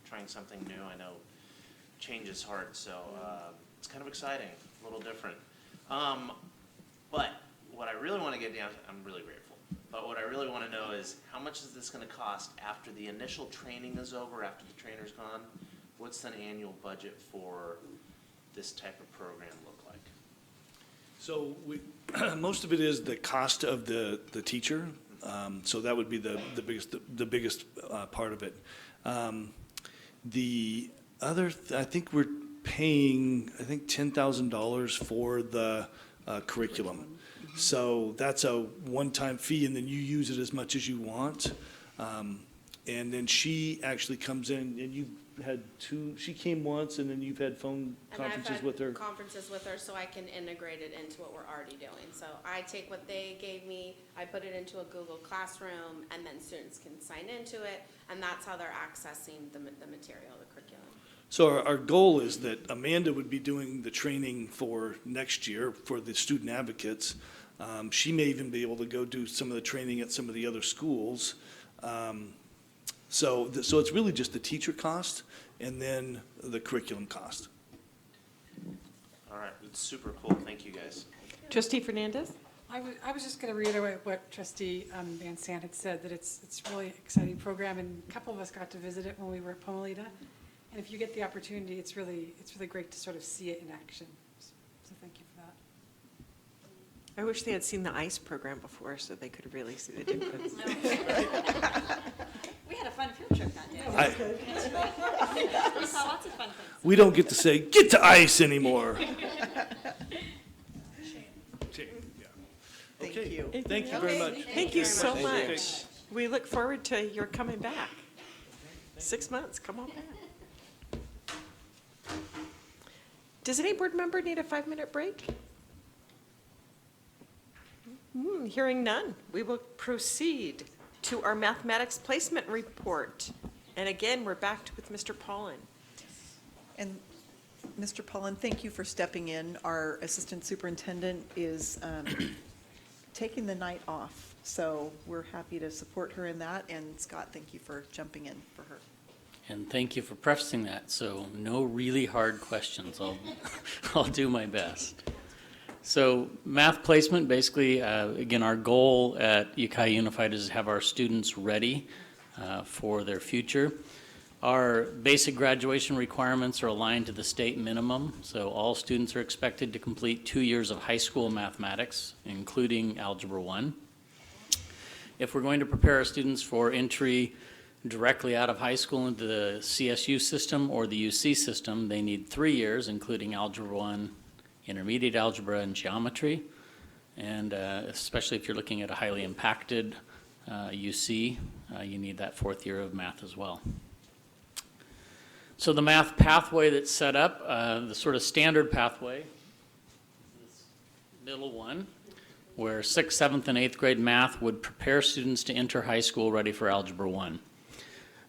trying something new. I know change is hard, so it's kind of exciting, a little different. But what I really want to get down to, I'm really grateful, but what I really want to know is how much is this going to cost after the initial training is over, after the trainer's gone? What's an annual budget for this type of program look like? So most of it is the cost of the teacher. So that would be the biggest part of it. The other, I think we're paying, $10,000 for the curriculum. So that's a one-time fee, and then you use it as much as you want. And then she actually comes in, and you had two, she came once, and then you've had phone And I've conferences had with her? conferences with her so I can integrate it into what we're already doing. So I take what they gave me, I put it into a Google Classroom, and then students can sign into it, and that's how they're accessing the material, the curriculum. So our goal is that Amanda would be doing the training for next year for the student advocates. She may even be able to go do some of the training at some of the other schools. So it's really just the teacher cost and then the curriculum cost. All right, it's super cool. Thank you, guys. Trustee Fernandez? I was just going to reiterate what Trustee Van Sant had said, that it's a really exciting program, and a couple of us got to visit it when we were at Pomolita. And if you get the opportunity, it's really great to sort of see it in action. So thank you for that. I wish they had seen the ICE program before so they could really see the difference. We had a fun field trip that day. We saw lots of fun things. We don't get to say, "Get to ICE" anymore. Shame, yeah. Thank Okay. you. Thank you very much. Thank you so Okay. much. We look forward to your coming back. 6 months, come on back. Does any board member need a 5-minute break? Hearing none, we will proceed to our mathematics placement report. And again, we're back with Mr. Paulin. And Mr. Paulin, thank you for stepping in. Our assistant superintendent is taking the night off, so we're happy to support her in that. And Scott, thank you for jumping in for her. And thank you for prefacing that. So no really hard questions. I'll do my best. So math placement, basically, again, our goal at Ukiah Unified is to have our students ready for their future. Our basic graduation requirements are aligned to the state minimum. So all students are expected to complete 2 years of high school mathematics, including Algebra 1. If we're going to prepare our students for entry directly out of high school into the CSU system or the UC system, they need 3 years, including Algebra 1, intermediate algebra, and geometry. And especially if you're looking at a highly impacted UC, you need that 4th year of math as well. So the math pathway that's set up, the sort of standard pathway, this middle one, where 6th, 7th, and 8th grade math would prepare students to enter high school ready for Algebra 1.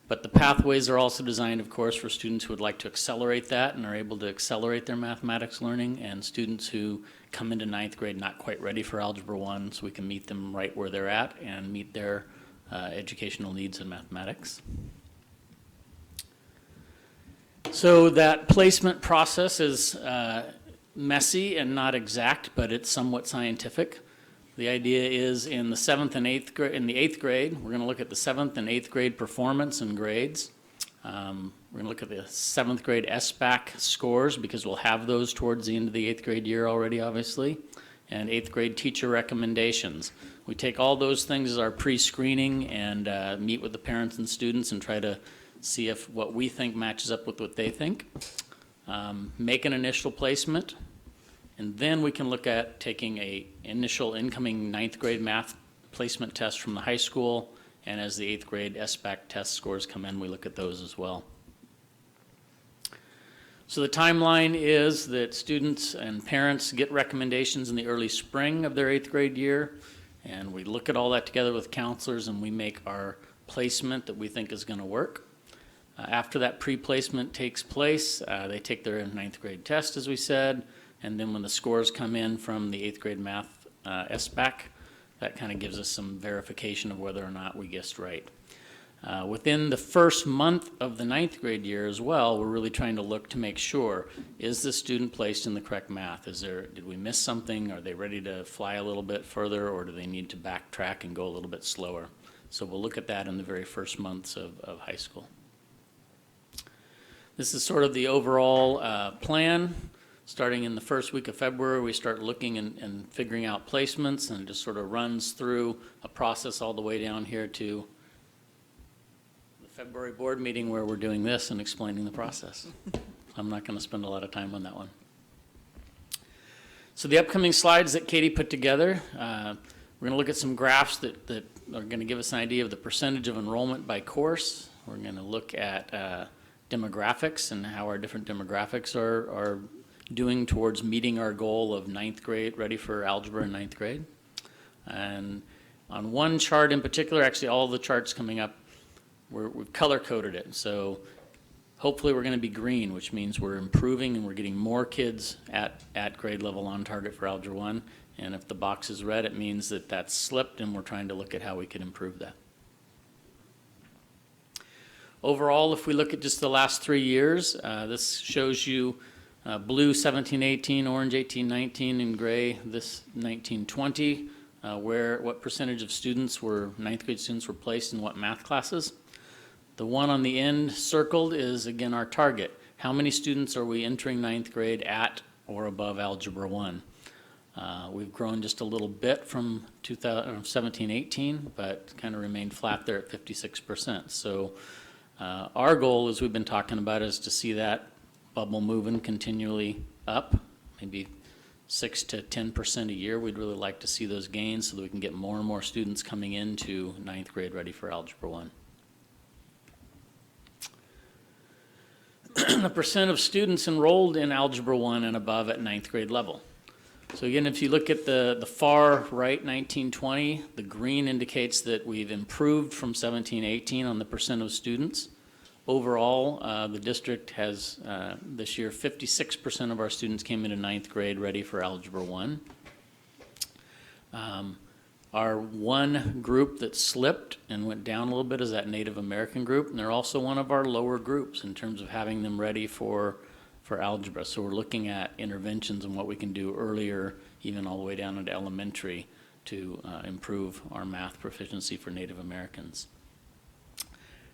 But the pathways are also designed, of course, for students who would like to accelerate that and are able to accelerate their mathematics learning, and students who come into 9th grade not quite ready for Algebra 1, so we can meet them right where they're at and meet their educational needs in mathematics. So that placement process is messy and not exact, but it's somewhat scientific. The idea is in the 7th and 8th grade, in the 8th grade, we're going to look at the 7th and 8th grade performance and grades. We're going to look at the 7th grade SBAC scores because we'll have those towards the end of the 8th grade year already, obviously, and 8th grade teacher recommendations. We take all those things as our pre-screening and meet with the parents and students and try to see if what we think matches up with what they think. Make an initial placement. And then we can look at taking a initial incoming 9th grade math placement test from the high school, and as the 8th grade SBAC test scores come in, we look at those as well. So the timeline is that students and parents get recommendations in the early spring of their 8th grade year, and we look at all that together with counselors, and we make our placement that we think is going to work. After that pre-placement takes place, they take their 9th grade test, as we said. And then when the scores come in from the 8th grade math SBAC, that kind of gives us some verification of whether or not we guessed right. Within the first month of the 9th grade year as well, we're really trying to look to make sure, is the student placed in the correct math? Did we miss something? Are they ready to fly a little bit further, or do they need to backtrack and go a little bit slower? So we'll look at that in the very first months of high school. This is sort of the overall plan. Starting in the first week of February, we start looking and figuring out placements, and it just sort of runs through a process all the way down here to the February board meeting where we're doing this and explaining the process. I'm not going to spend a lot of time on that one. So the upcoming slides that Katie put together, we're going to look at some graphs that are going to give us an idea of the percentage of enrollment by course. We're going to look at demographics and how our different demographics are doing towards meeting our goal of ninth grade, ready for algebra in ninth grade. And on one chart in particular, actually all the charts coming up, we've color-coded it. So hopefully we're going to be green, which means we're improving and we're getting more kids at grade level on target for Algebra 1. And if the box is red, it means that that's slipped and we're trying to look at how we can improve that. Overall, if we look at just the last 3 years, this shows you blue 17-18, orange 18-19, and gray this 19-20, what percentage of students were, ninth grade students were placed in what math classes. The one on the end circled is, again, our target. How many students are we entering ninth grade at or above Algebra 1? We've grown just a little bit from 2017-18, but kind of remained flat there at 56%. So our goal, as we've been talking about, is to see that bubble moving continually up, maybe 6 to 10% a year. We'd really like to see those gains so that we can get more and more students coming into ninth grade ready for Algebra 1. The percent of students enrolled in Algebra 1 and above at ninth grade level. So again, if you look at the far right, 19-20, the green indicates that we've improved from 17-18 on the percent of students. Overall, the district has, this year, 56% of our students came into ninth grade ready for Algebra 1. Our one group that slipped and went down a little bit is that Native American group, and they're also one of our lower groups in terms of having them ready for algebra. So we're looking at interventions and what we can do earlier, even all the way down into elementary, to improve our math proficiency for Native Americans.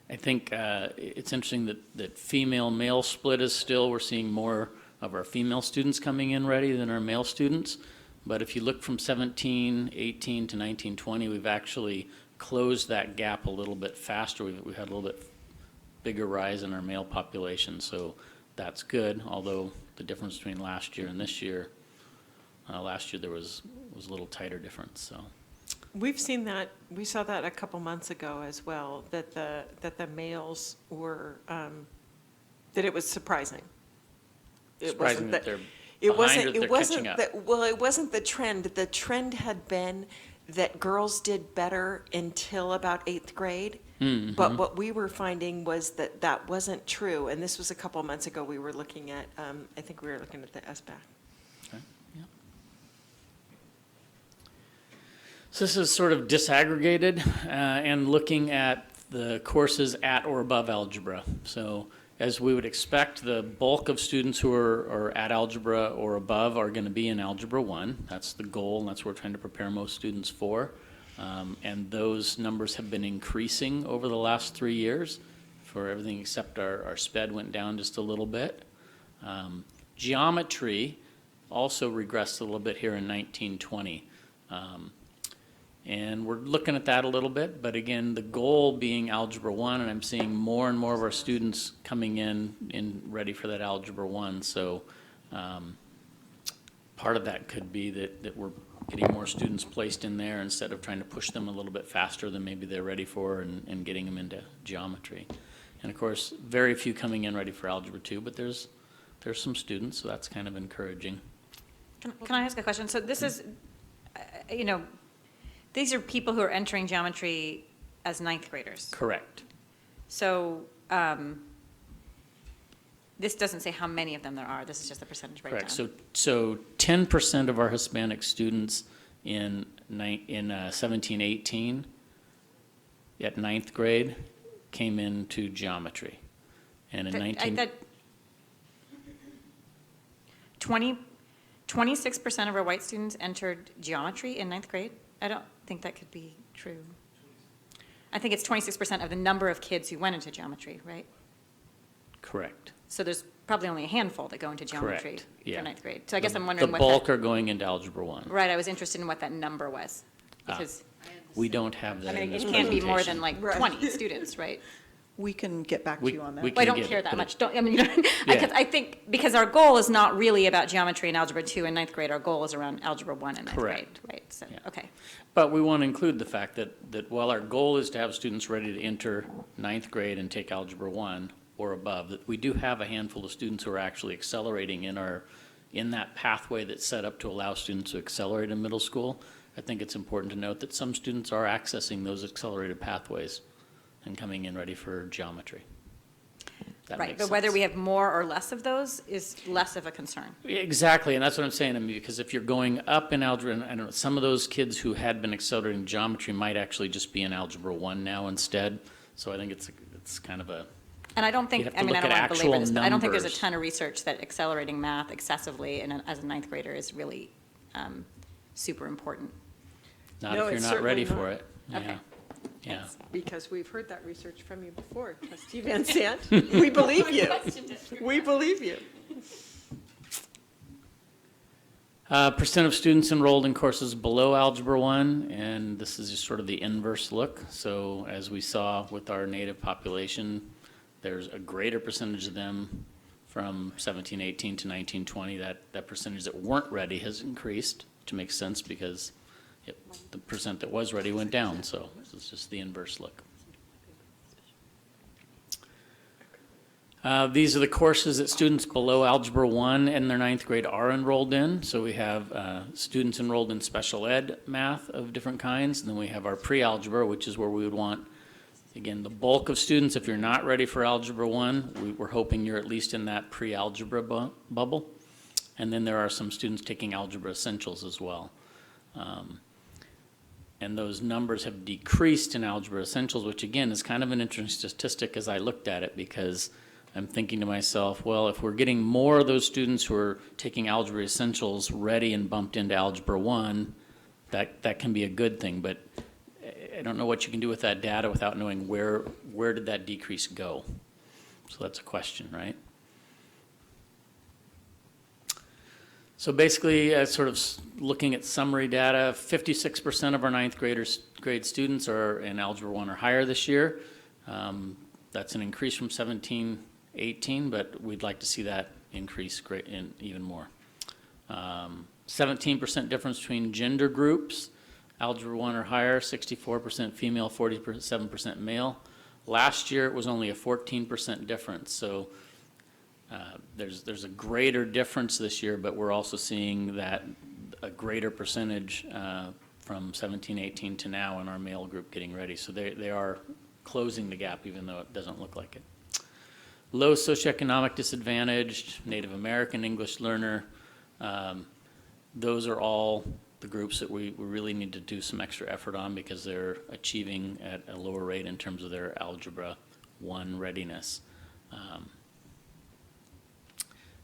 I think it's interesting that female-male split is still, we're seeing more of our female students coming in ready than our male students. But if you look from 17-18 to 19-20, we've actually closed that gap a little bit faster. We've had a little bit bigger rise in our male population, so that's good, although the difference between last year and this year, last year there was a little tighter difference. So We've seen that, we saw that a couple months ago as well, that the males were, that it was surprising. surprising that they're It behind or wasn't, they're it wasn't, catching up. well, it wasn't the trend. The trend had been that girls did better until about eighth grade. Mm-hmm. But what we were finding was that that wasn't true. And this was a couple months ago, we were looking at, I think we were looking at the SBAC. Okay, yeah. So this is sort of disaggregated and looking at the courses at or above algebra. So as we would expect, the bulk of students who are at algebra or above are going to be in Algebra 1. That's the goal, and that's what we're trying to prepare most students for. And those numbers have been increasing over the last 3 years for everything except our SPED went down just a little bit. Geometry also regressed a little bit here in 19-20. And we're looking at that a little bit, but again, the goal being Algebra 1, and I'm seeing more and more of our students coming in ready for that Algebra 1. So part of that could be that we're getting more students placed in there instead of trying to push them a little bit faster than maybe they're ready for and getting them into geometry. And of course, very few coming in ready for Algebra 2, but there's some students, so that's kind of encouraging. Can I ask a question? So this is, these are people who are entering geometry as ninth graders. Correct. So this doesn't say how many of them there are. This is just the percentage breakdown. Correct. So 10% of our Hispanic students in 17-18 at ninth grade came into geometry. And in 26% of our white students entered geometry in ninth grade? I don't think that could be true. I think it's 26% of the number of kids who went into geometry, right? Correct. So there's probably only a handful that go into geometry Correct. Yeah. for ninth grade. So I guess I'm wondering The what bulk that, are going into Algebra 1. right, I was interested in what that number was. Because, We don't have I that in mean, this it can't be more presentation. than like 20 students, right? We can get back to We- you on that. we Well, I can don't get care it, that but much. Don't, I mean, Yeah. I think, because our goal is not really about geometry and Algebra 2 in ninth grade. Our goal is around Algebra 1 in ninth grade, Correct. right? So, Yeah. okay. But we want to include the fact that while our goal is to have students ready to enter ninth grade and take Algebra 1, or above, that we do have a handful of students who are actually accelerating in that pathway that's set up to allow students to accelerate in middle school. I think it's important to note that some students are accessing those accelerated pathways and coming in ready for geometry. That Right, makes but whether sense. we have more or less of those is less of a concern. Exactly, and that's what I'm saying. I mean, because if you're going up in algebra, and I don't know, some of those kids who had been accelerating geometry might actually just be in Algebra 1 now instead. So I think it's kind of a, And I don't think, have to I mean, look I don't at want to belabor actual this, but I don't think there's a numbers. ton of research that accelerating math excessively as a ninth grader is really super important. not No, if you're it's not ready certainly for not. it. Yeah. Yeah. Because we've heard that research from you before, Trustee Van Sant. We believe you. We believe you. Percent of students enrolled in courses below Algebra 1, and this is just sort of the inverse look. So as we saw with our native population, there's a greater percentage of them from 1718 to 1920. That percentage that weren't ready has increased, which makes sense because the percent that was ready went down. So this is just the inverse look. These are the courses that students below Algebra 1 in their ninth grade are enrolled in. So we have students enrolled in special ed math of different kinds, and then we have our pre-algebra, which is where we would want, again, the bulk of students. If you're not ready for Algebra 1, we're hoping you're at least in that pre-algebra bubble. And then there are some students taking Algebra Essentials as well. And those numbers have decreased in Algebra Essentials, which again is kind of an interesting statistic as I looked at it, because I'm thinking to myself, well, if we're getting more of those students who are taking Algebra Essentials ready and bumped into Algebra 1, that can be a good thing. But I don't know what you can do with that data without knowing where did that decrease go. So that's a question, right? So basically, sort of looking at summary data, 56% of our ninth grade students are in Algebra 1 or higher this year. That's an increase from 17-18, but we'd like to see that increase even more. 17% difference between gender groups, Algebra 1 or higher, 64% female, 47% male. Last year, it was only a 14% difference, so there's a greater difference this year, but we're also seeing that a greater percentage from 17-18 to now in our male group getting ready. So they are closing the gap, even though it doesn't look like it. Low socioeconomic disadvantaged, Native American English learner, those are all the groups that we really need to do some extra effort on because they're achieving at a lower rate in terms of their Algebra 1 readiness.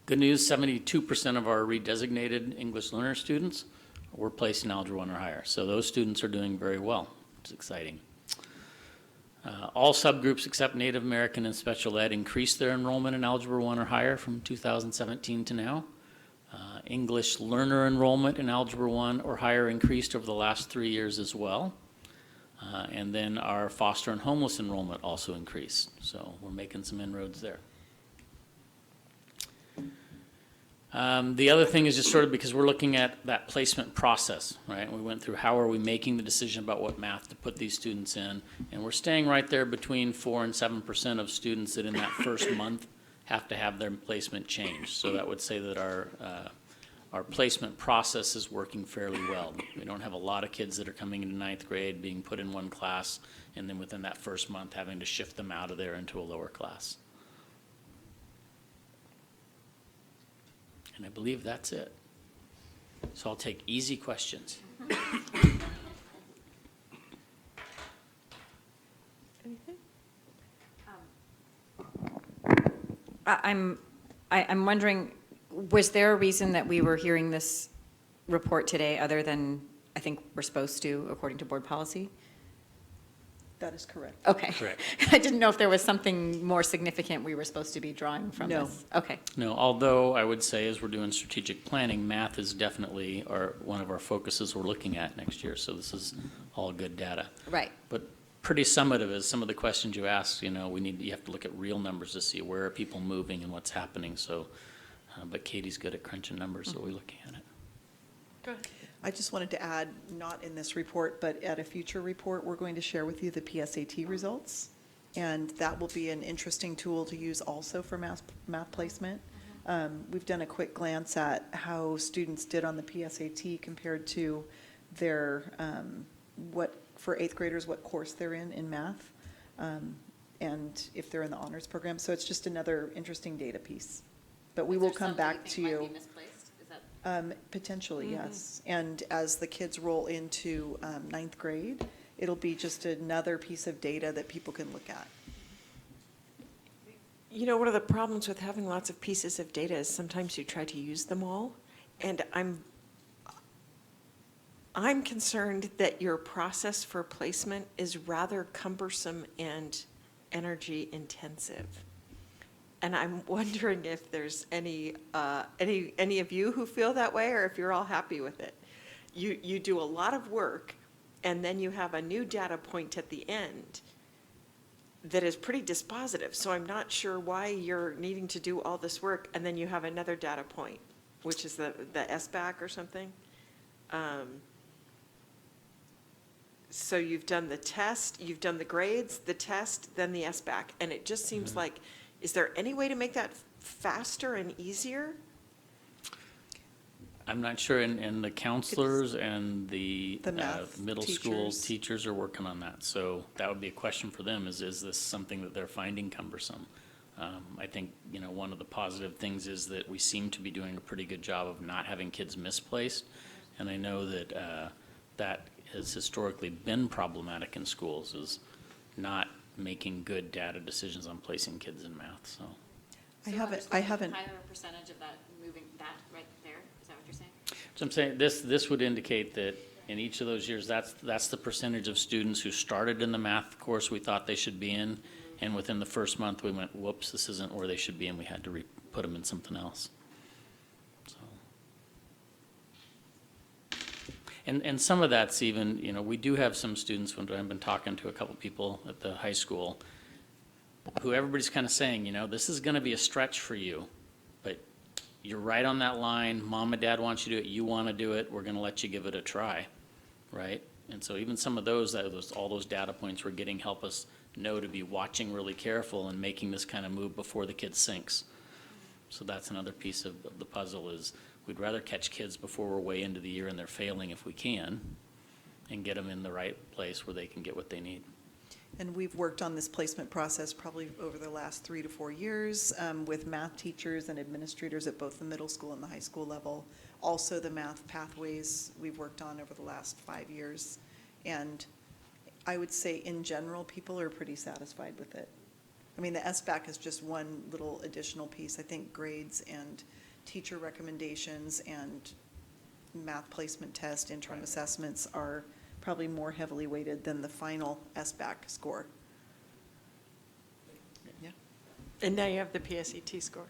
Good news, 72% of our redesignated English learner students were placed in Algebra 1 or higher. So those students are doing very well. It's exciting. All subgroups except Native American and Special Ed increased their enrollment in Algebra 1 or higher from 2017 to now. English learner enrollment in Algebra 1 or higher increased over the last 3 years as well. And then our foster and homeless enrollment also increased. So we're making some inroads there. The other thing is just sort of because we're looking at that placement process, right? We went through how are we making the decision about what math to put these students in, and we're staying right there between 4 and 7% of students that in that first month have to have their placement changed. So that would say that our placement process is working fairly well. We don't have a lot of kids that are coming into ninth grade, being put in one class, and then within that first month having to shift them out of there into a lower class. And I believe that's it. So I'll take easy questions. Anything? I'm wondering, was there a reason that we were hearing this report today other than I think we're supposed to, according to board policy? That is correct. Okay. Correct. I didn't know if there was something more significant we were supposed to be drawing from No. this. Okay. No, although I would say as we're doing strategic planning, math is definitely one of our focuses we're looking at next year. So this is all good data. Right. But pretty summative is some of the questions you asked, you have to look at real numbers to see where are people moving and what's happening. So, but Katie's good at crunching numbers, so we're looking at it. Go ahead. I just wanted to add, not in this report, but at a future report, we're going to share with you the PSAT results. And that will be an interesting tool to use also for math placement. We've done a quick glance at how students did on the PSAT compared to their, for eighth graders, what course they're in math, and if they're in the honors program. So it's just another interesting data piece. But we will come back to you. Potentially, yes. And as the kids roll into ninth grade, it'll be just another piece of data that people can look at. You know, one of the problems with having lots of pieces of data is sometimes you try to use them all. And I'm concerned that your process for placement is rather cumbersome and energy intensive. And I'm wondering if there's any of you who feel that way, or if you're all happy with it. You do a lot of work, and then you have a new data point at the end that is pretty dispositive. So I'm not sure why you're needing to do all this work, and then you have another data point, which is the SBAC or something. So you've done the test, you've done the grades, the test, then the SBAC, and it just seems like, is there any way to make that faster and easier? I'm not sure, and the counselors and the math middle school teachers. teachers are working on that. So that would be a question for them, is this something that they're finding cumbersome? I think, one of the positive things is that we seem to be doing a pretty good job of not having kids misplaced. And I know that that has historically been problematic in schools, is not making good data decisions on placing kids in math, so. I haven't. Higher percentage of that moving, that right there, is that what you're saying? So I'm saying, this would indicate that in each of those years, that's the percentage of students who started in the math course we thought they should be in, and within the first month, we went, whoops, this isn't where they should be, and we had to put them in something else. So. And some of that's even, we do have some students, when I've been talking to a couple people at the high school, who everybody's kind of saying, this is going to be a stretch for you, but you're right on that line. Mom and dad want you to do it. You want to do it. We're going to let you give it a try, right? And so even some of all those data points we're getting help us know to be watching really careful and making this kind of move before the kid sinks. So that's another piece of the puzzle, is we'd rather catch kids before we're way into the year and they're failing if we can, and get them in the right place where they can get what they need. And we've worked on this placement process probably over the last 3 to 4 years with math teachers and administrators at both the middle school and the high school level. Also, the math pathways we've worked on over the last 5 years. And I would say, in general, people are pretty satisfied with it. I mean, the SBAC is just one little additional piece. I think grades and teacher recommendations and math placement test, interim assessments are probably more heavily weighted than the final SBAC score. Yeah. And now you have the PSET score.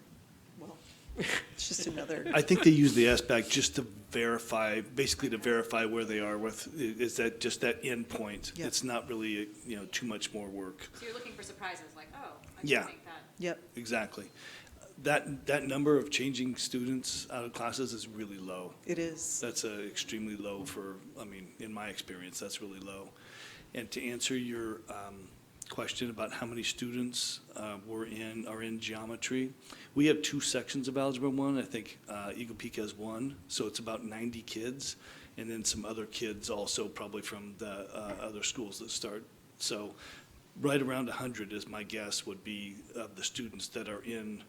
Well, it's just another. I think they use the SBAC just to verify, basically to verify where they are with, is that just that end point? Yep. It's not really, too much more work. So you're looking for surprises, like, oh, I Yeah. can make that. Yep. Exactly. That number of changing students out of classes is really low. It is. That's extremely low in my experience, that's really low. And to answer your question about how many students are in geometry, we have 2 sections of Algebra 1. I think Eagle Peak has 1, so it's about 90 kids, and then some other kids also probably from the other schools that start. So right around 100 is my guess would be of the students that are in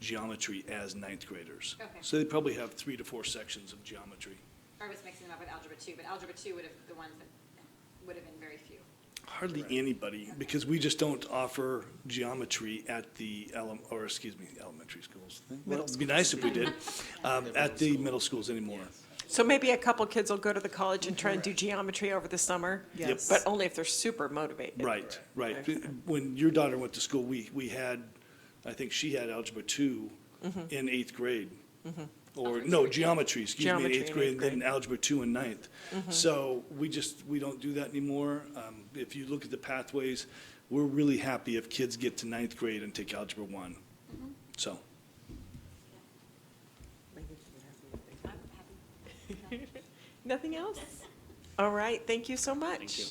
geometry as 9th graders. Okay. So they probably have 3 to 4 sections of geometry. I was mixing them up with Algebra 2, but Algebra 2 would have, the ones that would have been very few. Hardly anybody, because we just don't offer geometry at the elementary schools. Well, it'd be nice if we did, at the middle schools anymore. So maybe a couple kids will go to the college and try and do geometry over the summer? Yes. But only if they're super motivated. Right. When your daughter went to school, we had, I think she had Algebra 2 in 8th grade. Or, no, geometry, excuse me, in Geometry 8th in grade, 8th and then Algebra 2 in 9th. So we don't do that anymore. If you look at the pathways, we're really happy if kids get to 9th grade and take Algebra 1. So, I'm happy. Nothing else? All right, thank you so much. Thank you.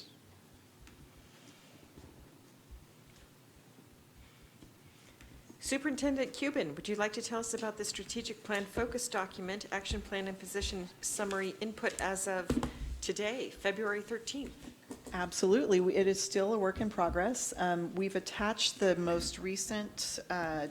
Superintendent Cuban, would you like to tell us about the strategic plan focus document, action plan and position summary input as of today, February 13th? Absolutely. It is still a work in progress. We've attached the most recent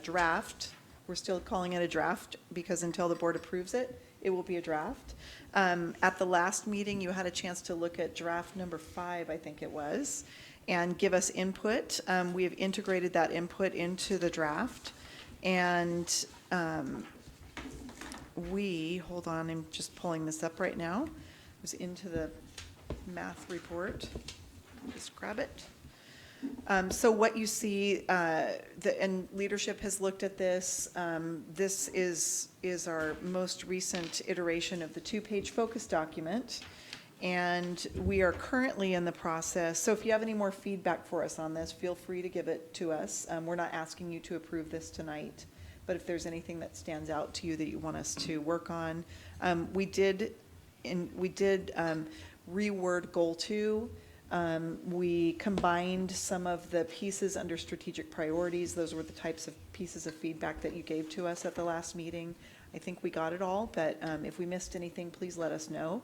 draft. We're still calling it a draft because until the board approves it, it will be a draft. At the last meeting, you had a chance to look at draft number 5, I think it was, and give us input. We have integrated that input into the draft. And hold on, I'm just pulling this up right now. It was into the math report. Just grab it. So what you see, and leadership has looked at this. This is our most recent iteration of the 2-page focus document. And we are currently in the process. So if you have any more feedback for us on this, feel free to give it to us. We're not asking you to approve this tonight, but if there's anything that stands out to you that you want us to work on, we did reword goal 2. We combined some of the pieces under strategic priorities. Those were the types of pieces of feedback that you gave to us at the last meeting. I think we got it all, but if we missed anything, please let us know.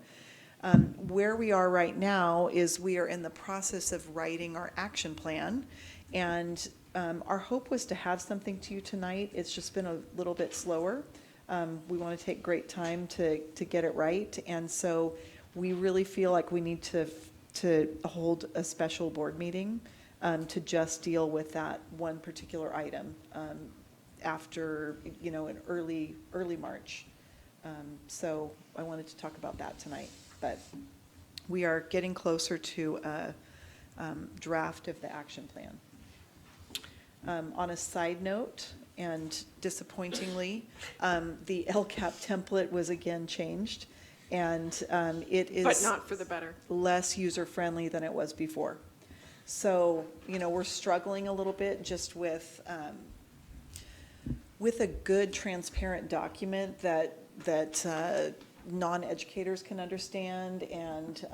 Where we are right now is we are in the process of writing our action plan, and our hope was to have something to you tonight. It's just been a little bit slower. We want to take great time to get it right, and so we really feel like we need to hold a special board meeting to just deal with that one particular item after, in early March. So I wanted to talk about that tonight, but we are getting closer to a draft of the action plan. On a side note, and disappointingly, the LCAP template was again changed. And it is But not for the better. less user-friendly than it was before. So, we're struggling a little bit just with a good, transparent document that non-educators can understand and,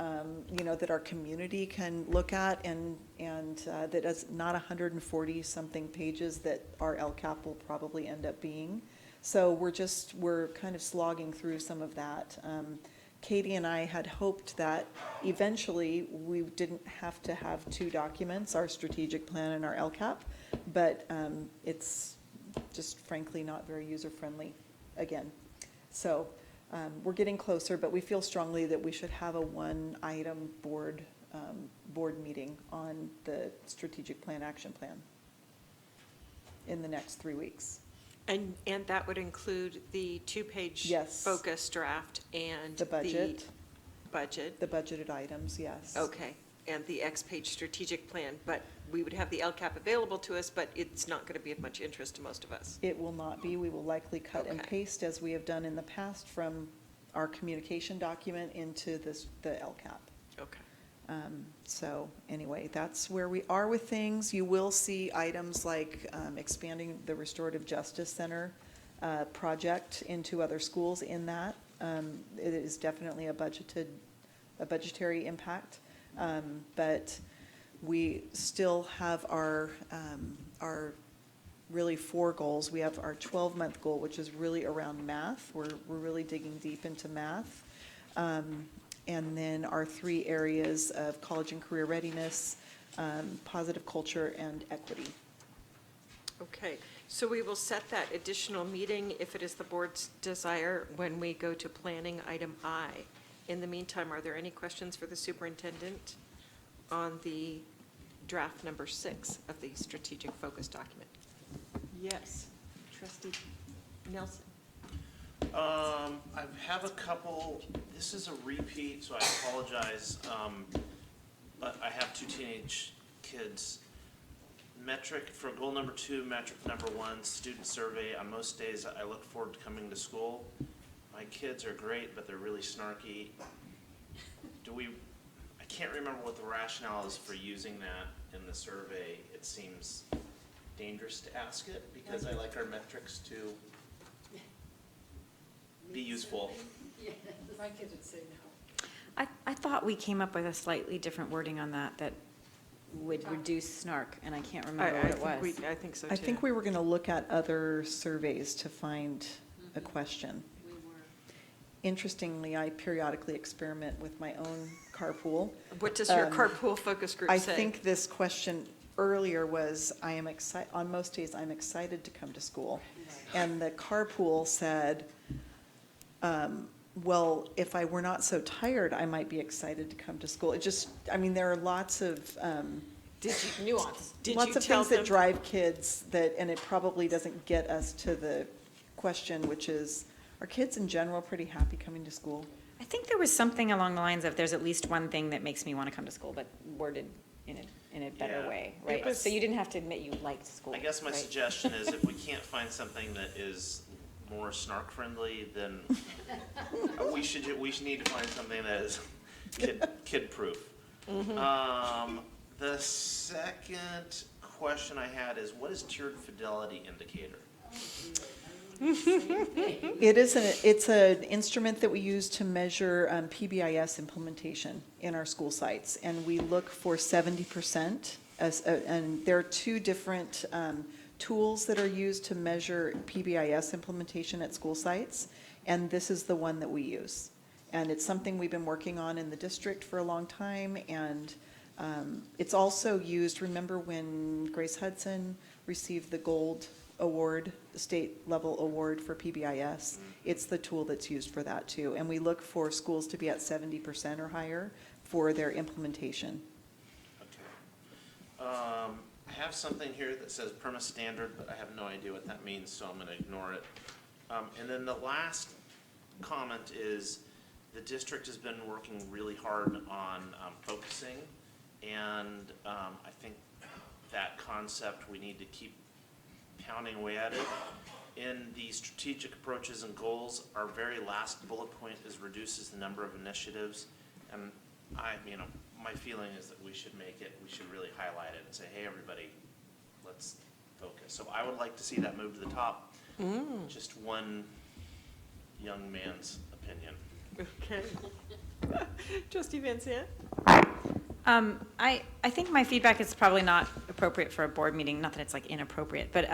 that our community can look at and that is not 140-something pages that our LCAP will probably end up being. So we're kind of slogging through some of that. Katie and I had hoped that eventually we didn't have to have 2 documents, our strategic plan and our LCAP, but it's just frankly not very user-friendly again. So we're getting closer, but we feel strongly that we should have a 1-item board meeting on the strategic plan, action plan in the next 3 weeks. And that would include the 2-page Yes. focus draft and The budget. Budget. The budgeted items, yes. Okay, and the X-page strategic plan, but we would have the LCAP available to us, but it's not going to be of much interest to most of us. It will not be. We will likely cut and Okay. paste, as we have done in the past, from our communication document into the LCAP. Okay. So anyway, that's where we are with things. You will see items like expanding the Restorative Justice Center project into other schools in that. It is definitely a budgetary impact, but we still have our really 4 goals. We have our 12-month goal, which is really around math. We're really digging deep into math. And then our 3 areas of college and career readiness, positive culture, and equity. Okay, so we will set that additional meeting, if it is the board's desire, when we go to planning item I. In the meantime, are there any questions for the superintendent on the draft number 6 of the strategic focus document? Yes, trustee Nelson. I have a couple, this is a repeat, so I apologize, but I have 2 teenage kids. Metric for goal number 2, metric number 1, student survey. On most days, I look forward to coming to school. My kids are great, but they're really snarky. I can't remember what the rationale is for using that in the survey. It seems dangerous to ask it because I like our metrics to be useful. My kids would say no. I thought we came up with a slightly different wording on that would reduce snark, and I can't remember what it was. I think so too. I think we were going to look at other surveys to find a question. Interestingly, I periodically experiment with my own carpool. What does your carpool focus group say? I think this question earlier was, I am excited, on most days, I'm excited to come to school. And the carpool said, well, if I were not so tired, I might be excited to come to school. It just, I mean, there are lots of, Nuance. lots of things that drive kids that, and it probably doesn't get us to the question, which is, are kids in general pretty happy coming to school? I think there was something along the lines of, there's at least one thing that makes me want to come to school, but worded in a better Yeah. way, right? was- So you didn't have to admit you liked school. I guess my right? suggestion is if we can't find something that is more snark friendly, then we should need to find something that is kid proof. The second question I had is, what is tiered fidelity indicator? It's an instrument that we use to measure PBIS implementation in our school sites, and we look for 70%. And there are two different tools that are used to measure PBIS implementation at school sites, and this is the one that we use. And it's something we've been working on in the district for a long time, and it's also used, remember when Grace Hudson received the gold award, the state level award for PBIS? It's the tool that's used for that too. And we look for schools to be at 70% or higher for their implementation. Okay. I have something here that says perma standard, but I have no idea what that means, so I'm going to ignore it. And then the last comment is the district has been working really hard on focusing, and I think that concept we need to keep pounding away at it. In the strategic approaches and goals, our very last bullet point is reduces the number of initiatives, and my feeling is that we should really highlight it and say, hey, everybody, let's focus. So I would like to see that move to the top. Just one young man's opinion. Okay. Trustee Van Sant? I think my feedback is probably not appropriate for a board meeting, not that it's like inappropriate, but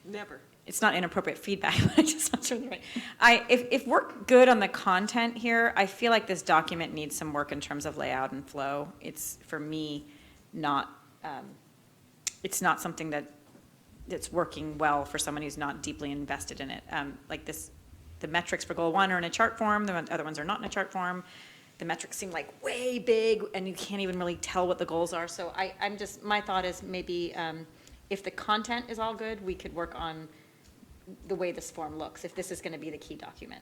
Never. it's not inappropriate feedback, but I just not sure the right. If we're good on the content here, I feel like this document needs some work in terms of layout and flow. It's, for me, not, it's not something that's working well for someone who's not deeply invested in it. Like this, the metrics for goal 1 are in a chart form, the other ones are not in a chart form. The metrics seem like way big, and you can't even really tell what the goals are. So my thought is maybe if the content is all good, we could work on the way this form looks, if this is going to be the key document.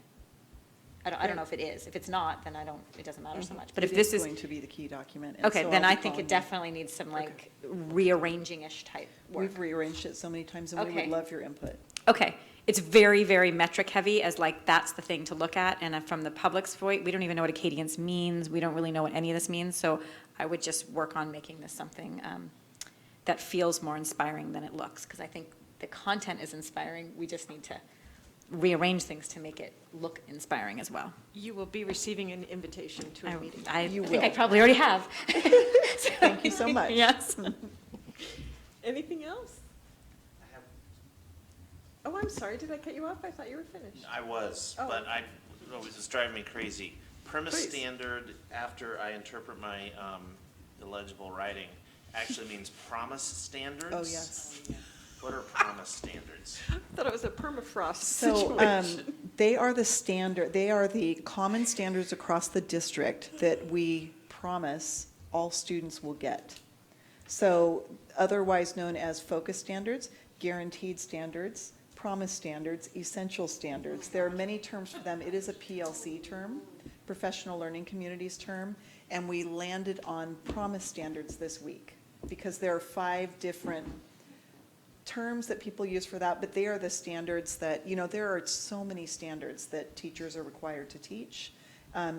I don't know if it is. If it's not, then it doesn't matter so much. But if this is going to be the key document. and okay, so then I'll I be think calling it you. definitely needs some like rearranging-ish type work. We've rearranged it so many times, and we Okay. would love your input. Okay, it's very, very metric heavy, as like that's the thing to look at. And from the public's point, we don't even know what Acadians means. We don't really know what any of this means. So I would just work on making this something that feels more inspiring than it looks, because I think the content is inspiring. We just need to rearrange things to make it look inspiring as well. You will be receiving an invitation to a meeting. I You think I will. probably already have. Thank you so much. Yes. Anything else? Oh, I'm sorry, did I cut you off? I thought you were finished. I was, Oh, but it was just driving me crazy. Premise Please. standard, after I interpret my illegible writing, actually means promise standards. Oh, yes. What are promise standards? I thought it was a permafrost So situation. they are the common standards across the district that we promise all students will get. So otherwise known as focus standards, guaranteed standards, promise standards, essential standards. There are many terms for them. It is a PLC term, Professional Learning Communities term, and we landed on promise standards this week because there are 5 different terms that people use for that, but they are the standards that, there are so many standards that teachers are required to teach.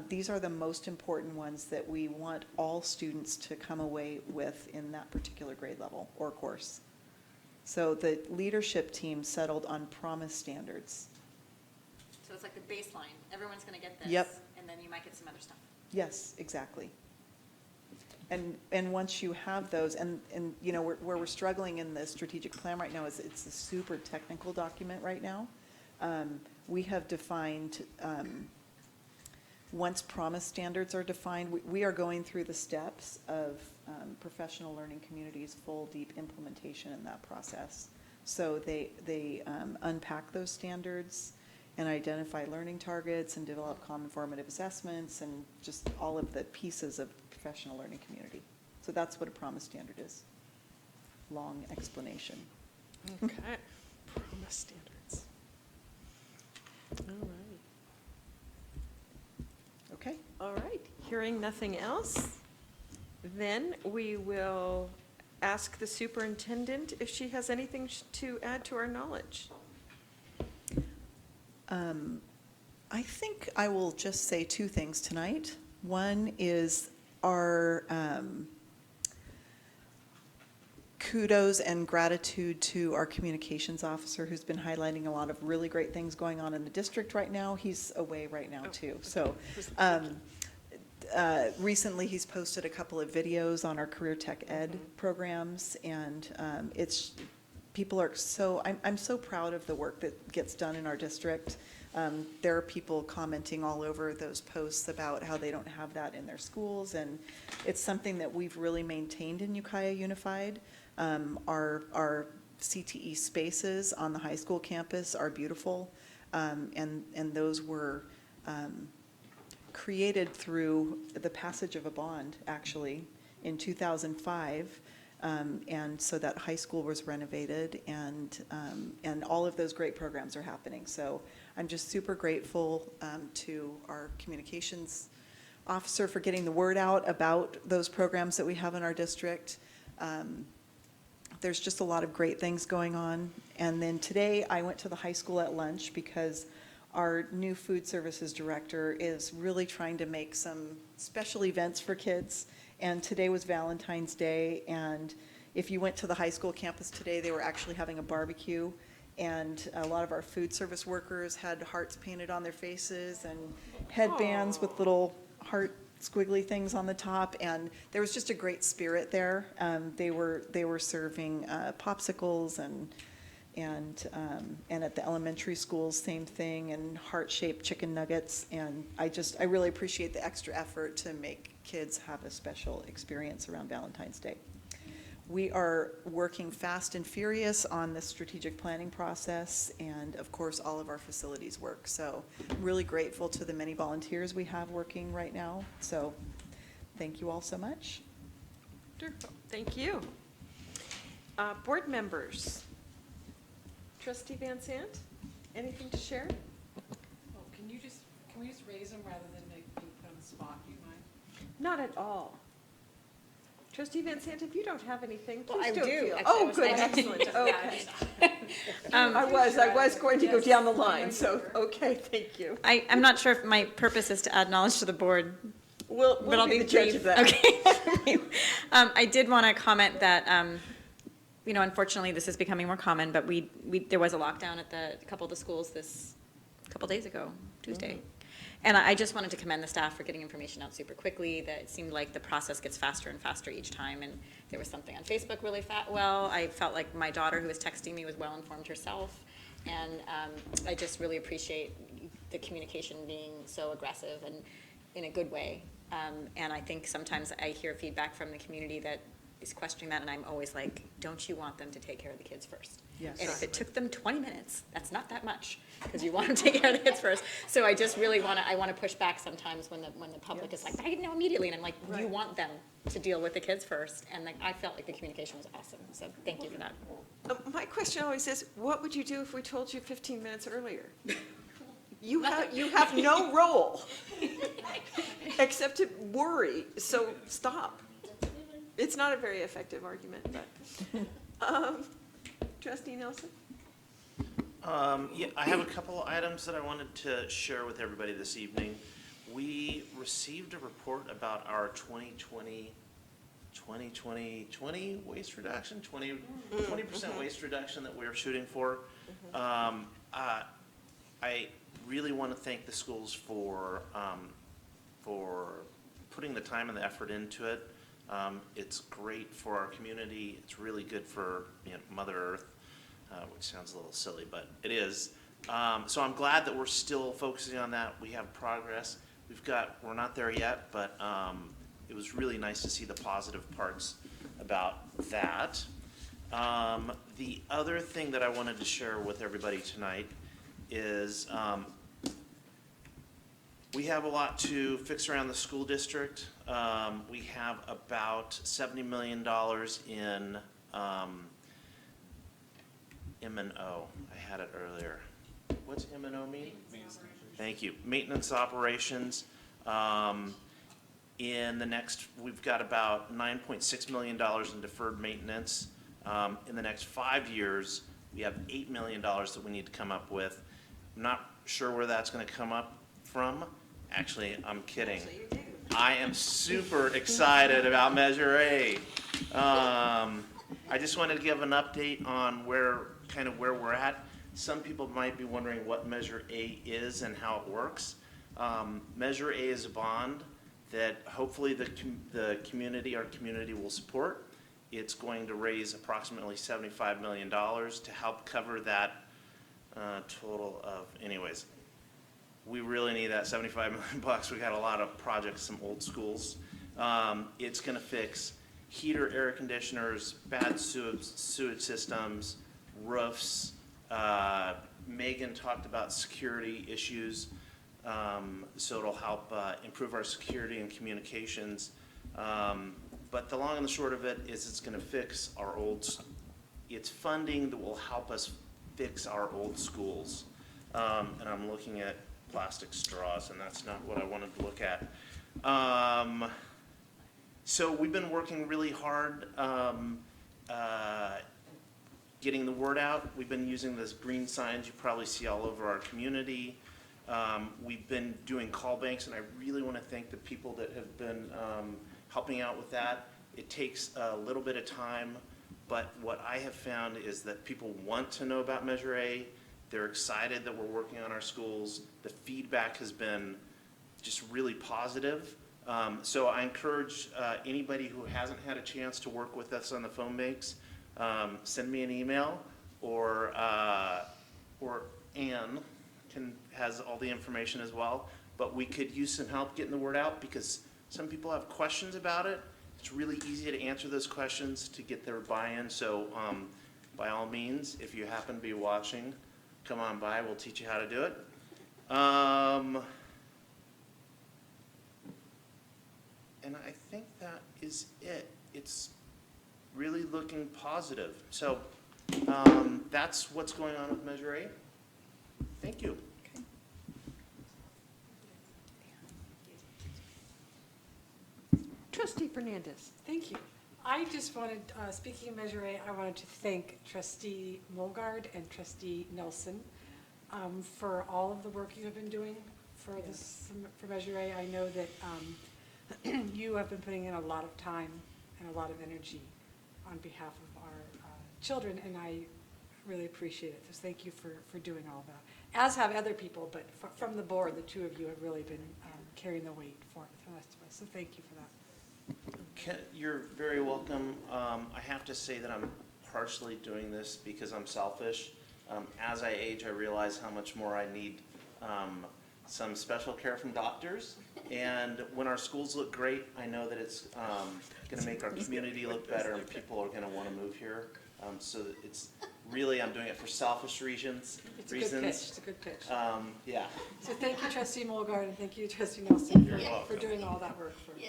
These are the most important ones that we want all students to come away with in that particular grade level or course. So the leadership team settled on promise standards. So it's like the baseline. Everyone's going to get this. Yep. And then you might get some other stuff. Yes, exactly. And once you have those, and you know, where we're struggling in the strategic plan right now is it's a super technical document right now. We have defined, once promise standards are defined, we are going through the steps of professional learning communities' full, deep implementation in that process. So they unpack those standards and identify learning targets and develop common formative assessments and just all of the pieces of professional learning community. So that's what a promise standard is. Long explanation. Okay, promise standards. All right. Okay? All right, hearing nothing else, then we will ask the superintendent if she has anything to add to our knowledge. I think I will just say two things tonight. One is our kudos and gratitude to our communications officer who's been highlighting a lot of really great things going on in the district right now. He's away right now too. So recently he's posted a couple of videos on our career tech ed programs, and people are so, I'm so proud of the work that gets done in our district. There are people commenting all over those posts about how they don't have that in their schools, and it's something that we've really maintained in Ukiah Unified. Our CTE spaces on the high school campus are beautiful, and those were created through the passage of a bond, actually, in 2005. And so that high school was renovated, and all of those great programs are happening. So I'm just super grateful to our communications officer for getting the word out about those programs that we have in our district. There's just a lot of great things going on. And then today I went to the high school at lunch because our new food services director is really trying to make some special events for kids. And today was Valentine's Day, and if you went to the high school campus today, they were actually having a barbecue, and a lot of our food service workers had hearts painted on their faces and headbands with little heart squiggly things on the top, and there was just a great spirit there. They were serving popsicles and at the elementary schools, same thing, and heart-shaped chicken nuggets. And I really appreciate the extra effort to make kids have a special experience around Valentine's Day. We are working fast and furious on the strategic planning process, and of course, all of our facilities work. So I'm really grateful to the many volunteers we have working right now. So thank you all so much. Wonderful. Thank you. Board members. Trustee Van Sant, anything to share? Oh, can we just raise them rather than make being put on the spot, do you mind? Not at all. Trustee Van Sant, if you don't have anything, Well, please I don't do. feel. Actually, Oh, good, excellent, okay. I was going to go down the line, so, okay, thank you. I'm not sure if my purpose is to add knowledge to the board, We'll but I'll be be the judge brief. of that. Okay. I did want to comment that, unfortunately, this is becoming more common, but there was a lockdown at a couple of the schools a couple days ago, Tuesday. And I just wanted to commend the staff for getting information out super quickly, that it seemed like the process gets faster and faster each time, and there was something on Facebook really I felt like my daughter who was texting me was well-informed herself, and I just really appreciate the communication being so aggressive and in a good way. And I think sometimes I hear feedback from the community that is questioning that, and I'm always like, don't you want them to take care of the kids first? Yes. And if it took them 20 minutes, that's not that much, because you want them to take care of the kids first. So I just really want to push back sometimes when the public is like, I didn't know immediately, and I'm like, you want them to deal with the kids first, and like, I felt like the communication was awesome, so thank you for that. My question always is, what would you do if we told you 15 minutes earlier? You have no role, except to worry, so stop. It's not a very effective argument, but. Trustee Nelson? Yeah, I have a couple items that I wanted to share with everybody this evening. We received a report about our 2020 waste reduction, 20% waste reduction that we're shooting for. I really want to thank the schools for putting the time and the effort into it. It's great for our community. It's really good for, you know, Mother Earth, which sounds a little silly, but it is. So I'm glad that we're still focusing on that. We have progress. We're not there yet, but it was really nice to see the positive parts about that. The other thing that I wanted to share with everybody tonight is we have a lot to fix around the school district. We have about $70 million in M&O. I had it earlier. What's M&O mean? Thank you. Maintenance operations. We've got about $9.6 million in deferred maintenance. In the next 5 years, we have $8 million that we need to come up with. I'm not sure where that's going to come up from. Actually, I'm kidding. I am super excited about Measure A. I just wanted to give an update on where we're at. Some people might be wondering what Measure A is and how it works. Measure A is a bond that hopefully our community will support. It's going to raise approximately $75 million to help cover that total of, anyways, we really need that $75 million. We got a lot of projects, some old schools. It's gonna fix heater, air conditioners, bad sewage systems, roofs. Megan talked about security issues, so it'll help improve our security and communications. But the long and the short of it is it's gonna fix it's funding that will help us fix our old schools. And I'm looking at plastic straws, and that's not what I wanted to look at. So we've been working really hard getting the word out. We've been using those green signs you probably see all over our community. We've been doing call banks, and I really want to thank the people that have been helping out with that. It takes a little bit of time, but what I have found is that people want to know about Measure A. They're excited that we're working on our schools. The feedback has been just really positive. So I encourage anybody who hasn't had a chance to work with us on the phone banks, send me an email, or Ann has all the information as well. But we could use some help getting the word out because some people have questions about it. It's really easy to answer those questions to get their buy-in. So by all means, if you happen to be watching, come on by, we'll teach you how to do it. And I think that is it. It's really looking positive. So that's what's going on with Measure A. Thank you. Trustee Fernandez. Thank you. I just wanted, speaking of Measure A, I wanted to thank Trustee Mulgard and Trustee Nelson for all of the work you have been doing for Measure A. I know that you have been putting in a lot of time and a lot of energy on behalf of our children, and I really appreciate it. So thank you for doing all that. As have other people, but from the board, the two of you have really been carrying the weight for the rest of us. So thank you for that. You're very welcome. I have to say that I'm partially doing this because I'm selfish. As I age, I realize how much more I need some special care from doctors. And when our schools look great, I know that it's going to make our community look better and people are going to want to move here. So it's really, I'm doing it for selfish reasons. It's a good pitch. It's a good pitch. Yeah. So thank you, Trustee Mulgard, and thank you, Trustee Nelson, for doing all that work for us.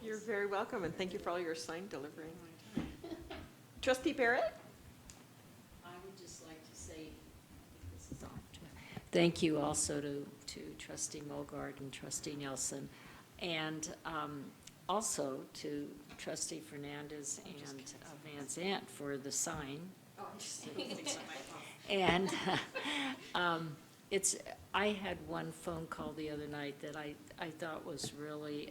You're very welcome, and thank you for all your sign delivering. Trustee Barrett? I would just like to say, this is off. Thank you also to Trustee Mulgard and Trustee Nelson, and also to Trustee Fernandez and Van Zant for the sign. And I had one phone call the other night that I thought was really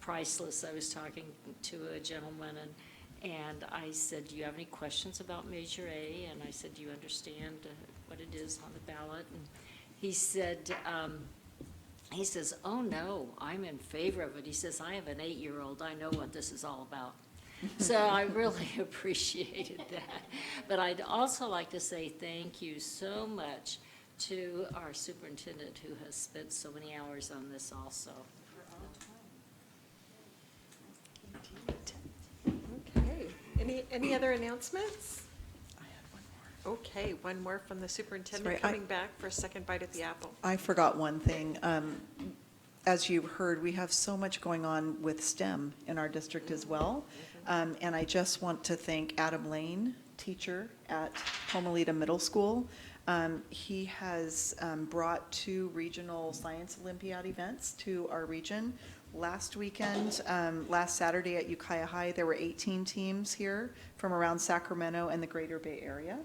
priceless. I was talking to a gentleman, and I said, do you have any questions about Measure A? And I said, do you understand what it is on the ballot? And he said, He says, "Oh, no, I'm in favor of it." He says, "I have an 8-year-old. I know what this is all about." So I really appreciated that. But I'd also like to say thank you so much to our superintendent who has spent so many hours on this also. Okay. Any other announcements? Okay, one more from the superintendent Sorry, coming back for a second bite at the apple. I forgot one thing. As you've heard, we have so much going on with STEM in our district as well. And I just want to thank Adam Lane, teacher at Homelita Middle School. He has brought 2 regional science Olympiad events to our region. Last weekend, last Saturday at Ukiah High, there were 18 teams here from around Sacramento and the Greater Bay Area.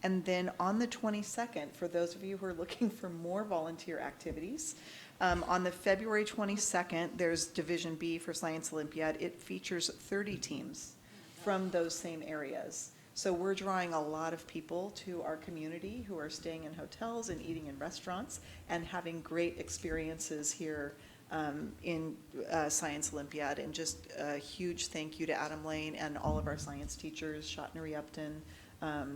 And then on the 22nd, for those of you who are looking for more volunteer activities, on the February 22nd, there's Division B for Science Olympiad. It features 30 teams from those same areas. So we're drawing a lot of people to our community who are staying in hotels and eating in restaurants and having great experiences here in Science Olympiad. And just a huge thank you to Adam Lane and all of our science teachers, Shotnari Upton,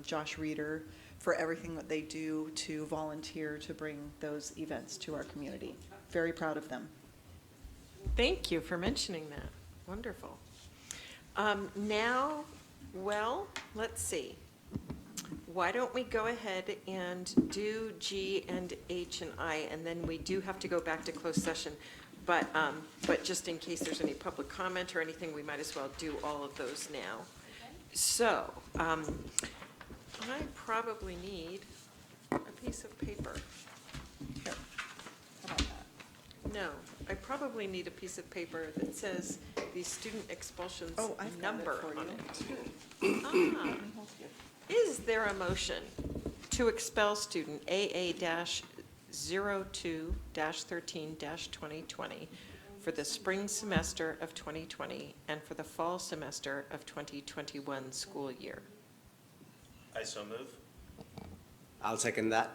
Josh Reeder, for everything that they do to volunteer to bring those events to our community. Very proud of them. Thank you for mentioning that. Wonderful. Now, well, let's see. Why don't we go ahead and do G and H and I, and then we do have to go back to closed session. But just in case there's any public comment or anything, we might as well do all of those now. So, I probably need a piece of paper. Here, how about that? No, I probably need a piece of paper that says the student expulsions Oh, I've got it number for on you. it. Ah, is there a motion to expel student AA-02-13-2020 for the spring semester of 2020 and for the fall semester of 2021 school year? I so move. I'll second that.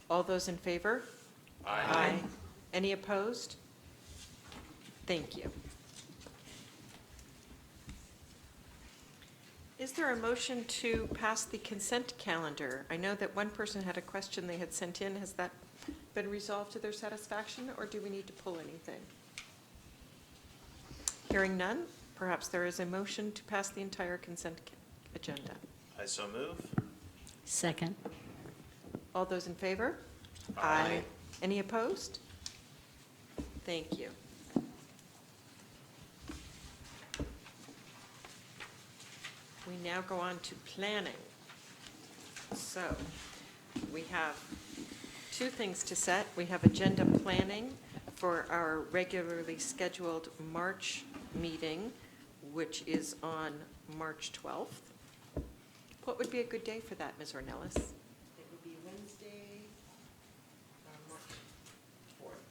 All those in favor? Aye. Any opposed? Thank you. Is there a motion to pass the consent calendar? I know that one person had a question they had sent in. Has that been resolved to their satisfaction, or do we need to pull anything? Hearing none, perhaps there is a motion to pass the entire consent agenda. I so move. Second. All those in favor? Aye. Any opposed? Thank you. We now go on to planning. So we have 2 things to set. We have agenda planning for our regularly scheduled March meeting, which is on March 12th. What would be a good day for that, Ms. Ornelas? It would be Wednesday, March 4th.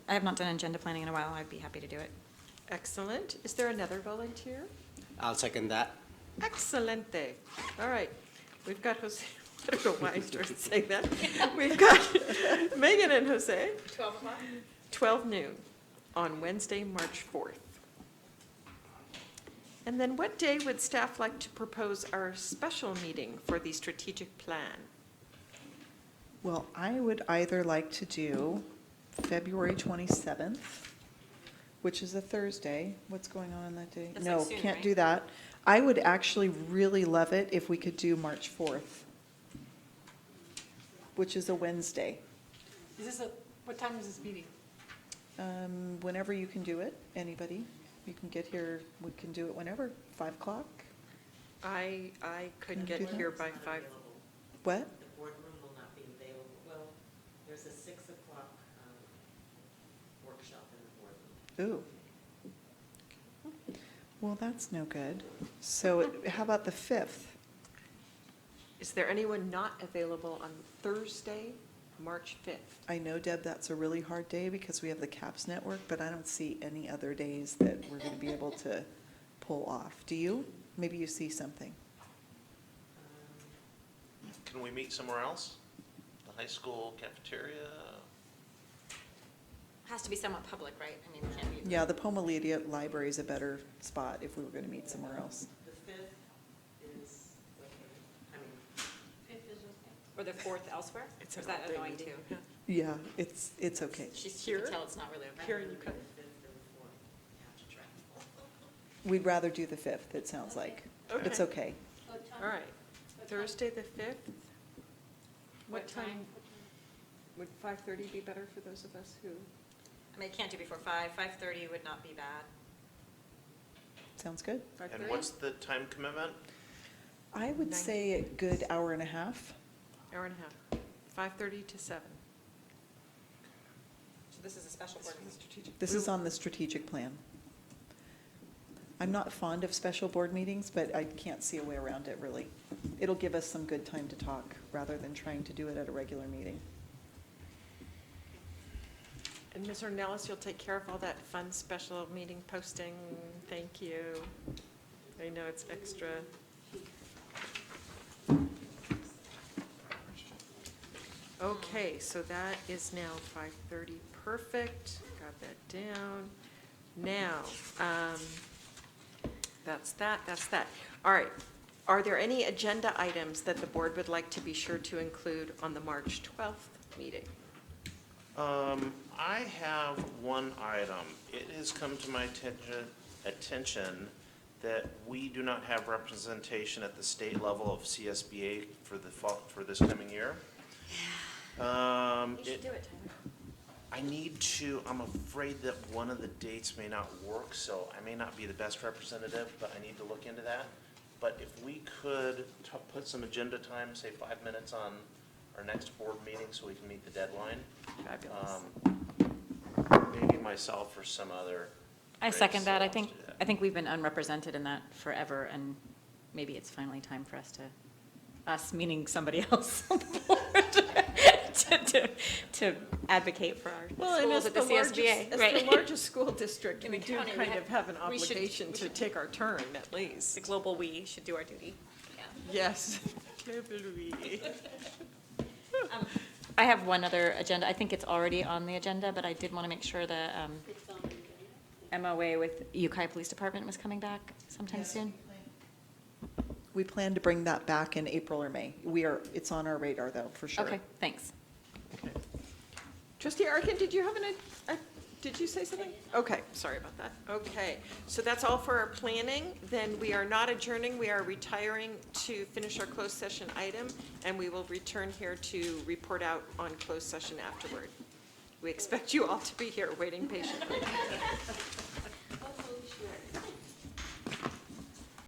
I have not done agenda planning in a while. I'd be happy to do it. Excellent. Is there another volunteer? I'll second that. Excelente. All right. We've got Jose. I don't know why I started saying that. We've got Megan and Jose. 12 o'clock? 12 noon on Wednesday, March 4th. And then what day would staff like to propose our special meeting for the strategic plan? Well, I would either like to do February 27th, which is a Thursday. What's going on that day? That's No, like soon, can't right? do that. I would actually really love it if we could do March 4th, which is a Wednesday. Is this what time is this meeting? Whenever you can do it, anybody. You can get here, we can do it whenever, 5 o'clock? I could Can we get do that? here by 5. What? The boardroom will not be available. Well, there's a 6 o'clock workshop in the boardroom. Ooh. Well, that's no good. So how about the 5th? Is there anyone not available on Thursday, March 5th? I know, Deb, that's a really hard day because we have the CAPS network, but I don't see any other days that we're going to be able to pull off. Do you? Maybe you see something. can we meet somewhere else? The high school cafeteria? Has to be somewhat public, right? I mean, we can't be. Yeah, the Pomaledia Library is a better spot if we were going to meet somewhere else. The 5th is, I mean, Or the 4th elsewhere? It's Or is an that all-day annoying meeting. too? Yeah, it's okay. She Here? can tell it's not really a Here in event. Ukiah? the 5th or the 4th, you have to travel. We'd rather do the 5th, it sounds like. It's okay. All right. Thursday, the 5th? What time? Would 5:30 be better for those of us who? I mean, it can't do before 5. 5:30 would not be bad. Sounds good. 5:30? And what's the time commitment? I would say a good hour and a half. Hour and a half. 5:30 to 7. So this is a special board meeting. This is on the strategic plan. I'm not fond of special board meetings, but I can't see a way around it, really. It'll give us some good time to talk, rather than trying to do it at a regular meeting. And Ms. Ornelas, you'll take care of all that fun special meeting posting. Thank you. I know it's extra. Okay, so that is now 5:30. Perfect. Got that down. Now, that's that. All right. Are there any agenda items that the board would like to be sure to include on the March 12th meeting? I have one item. It has come to my attention that we do not have representation at the state level of CSBA for the fall, for this coming year. You should do it, Tyler. I need to, I'm afraid that one of the dates may not work, so I may not be the best representative, but I need to look into that. But if we could put some agenda time, say 5 minutes on our next board meeting so we can meet the deadline. Fabulous. Maybe myself or some other. I second that. I grades think, to do that. I think we've been unrepresented in that forever, and maybe it's finally time for us meaning somebody else on the board, to advocate for our schools at the CSBA. As Right. the largest school district, In we the do county, we kind have- of have an we should- obligation we to should- take our turn, at The least. global we should do our duty. Yes. Global we. I have one other agenda. I think it's already on the agenda, but I did want to make sure the MOA with Ukiah Police Department was coming back sometime soon. We plan to bring that back in April or May. It's on our radar, though, for sure. Okay, thanks. Trustee Arkin, did you have did you say something? Okay, sorry about that. Okay, so that's all for our planning. Then we are not adjourning, we are retiring to finish our closed session item, and we will return here to report out on closed session afterward. We expect you all to be here waiting patiently.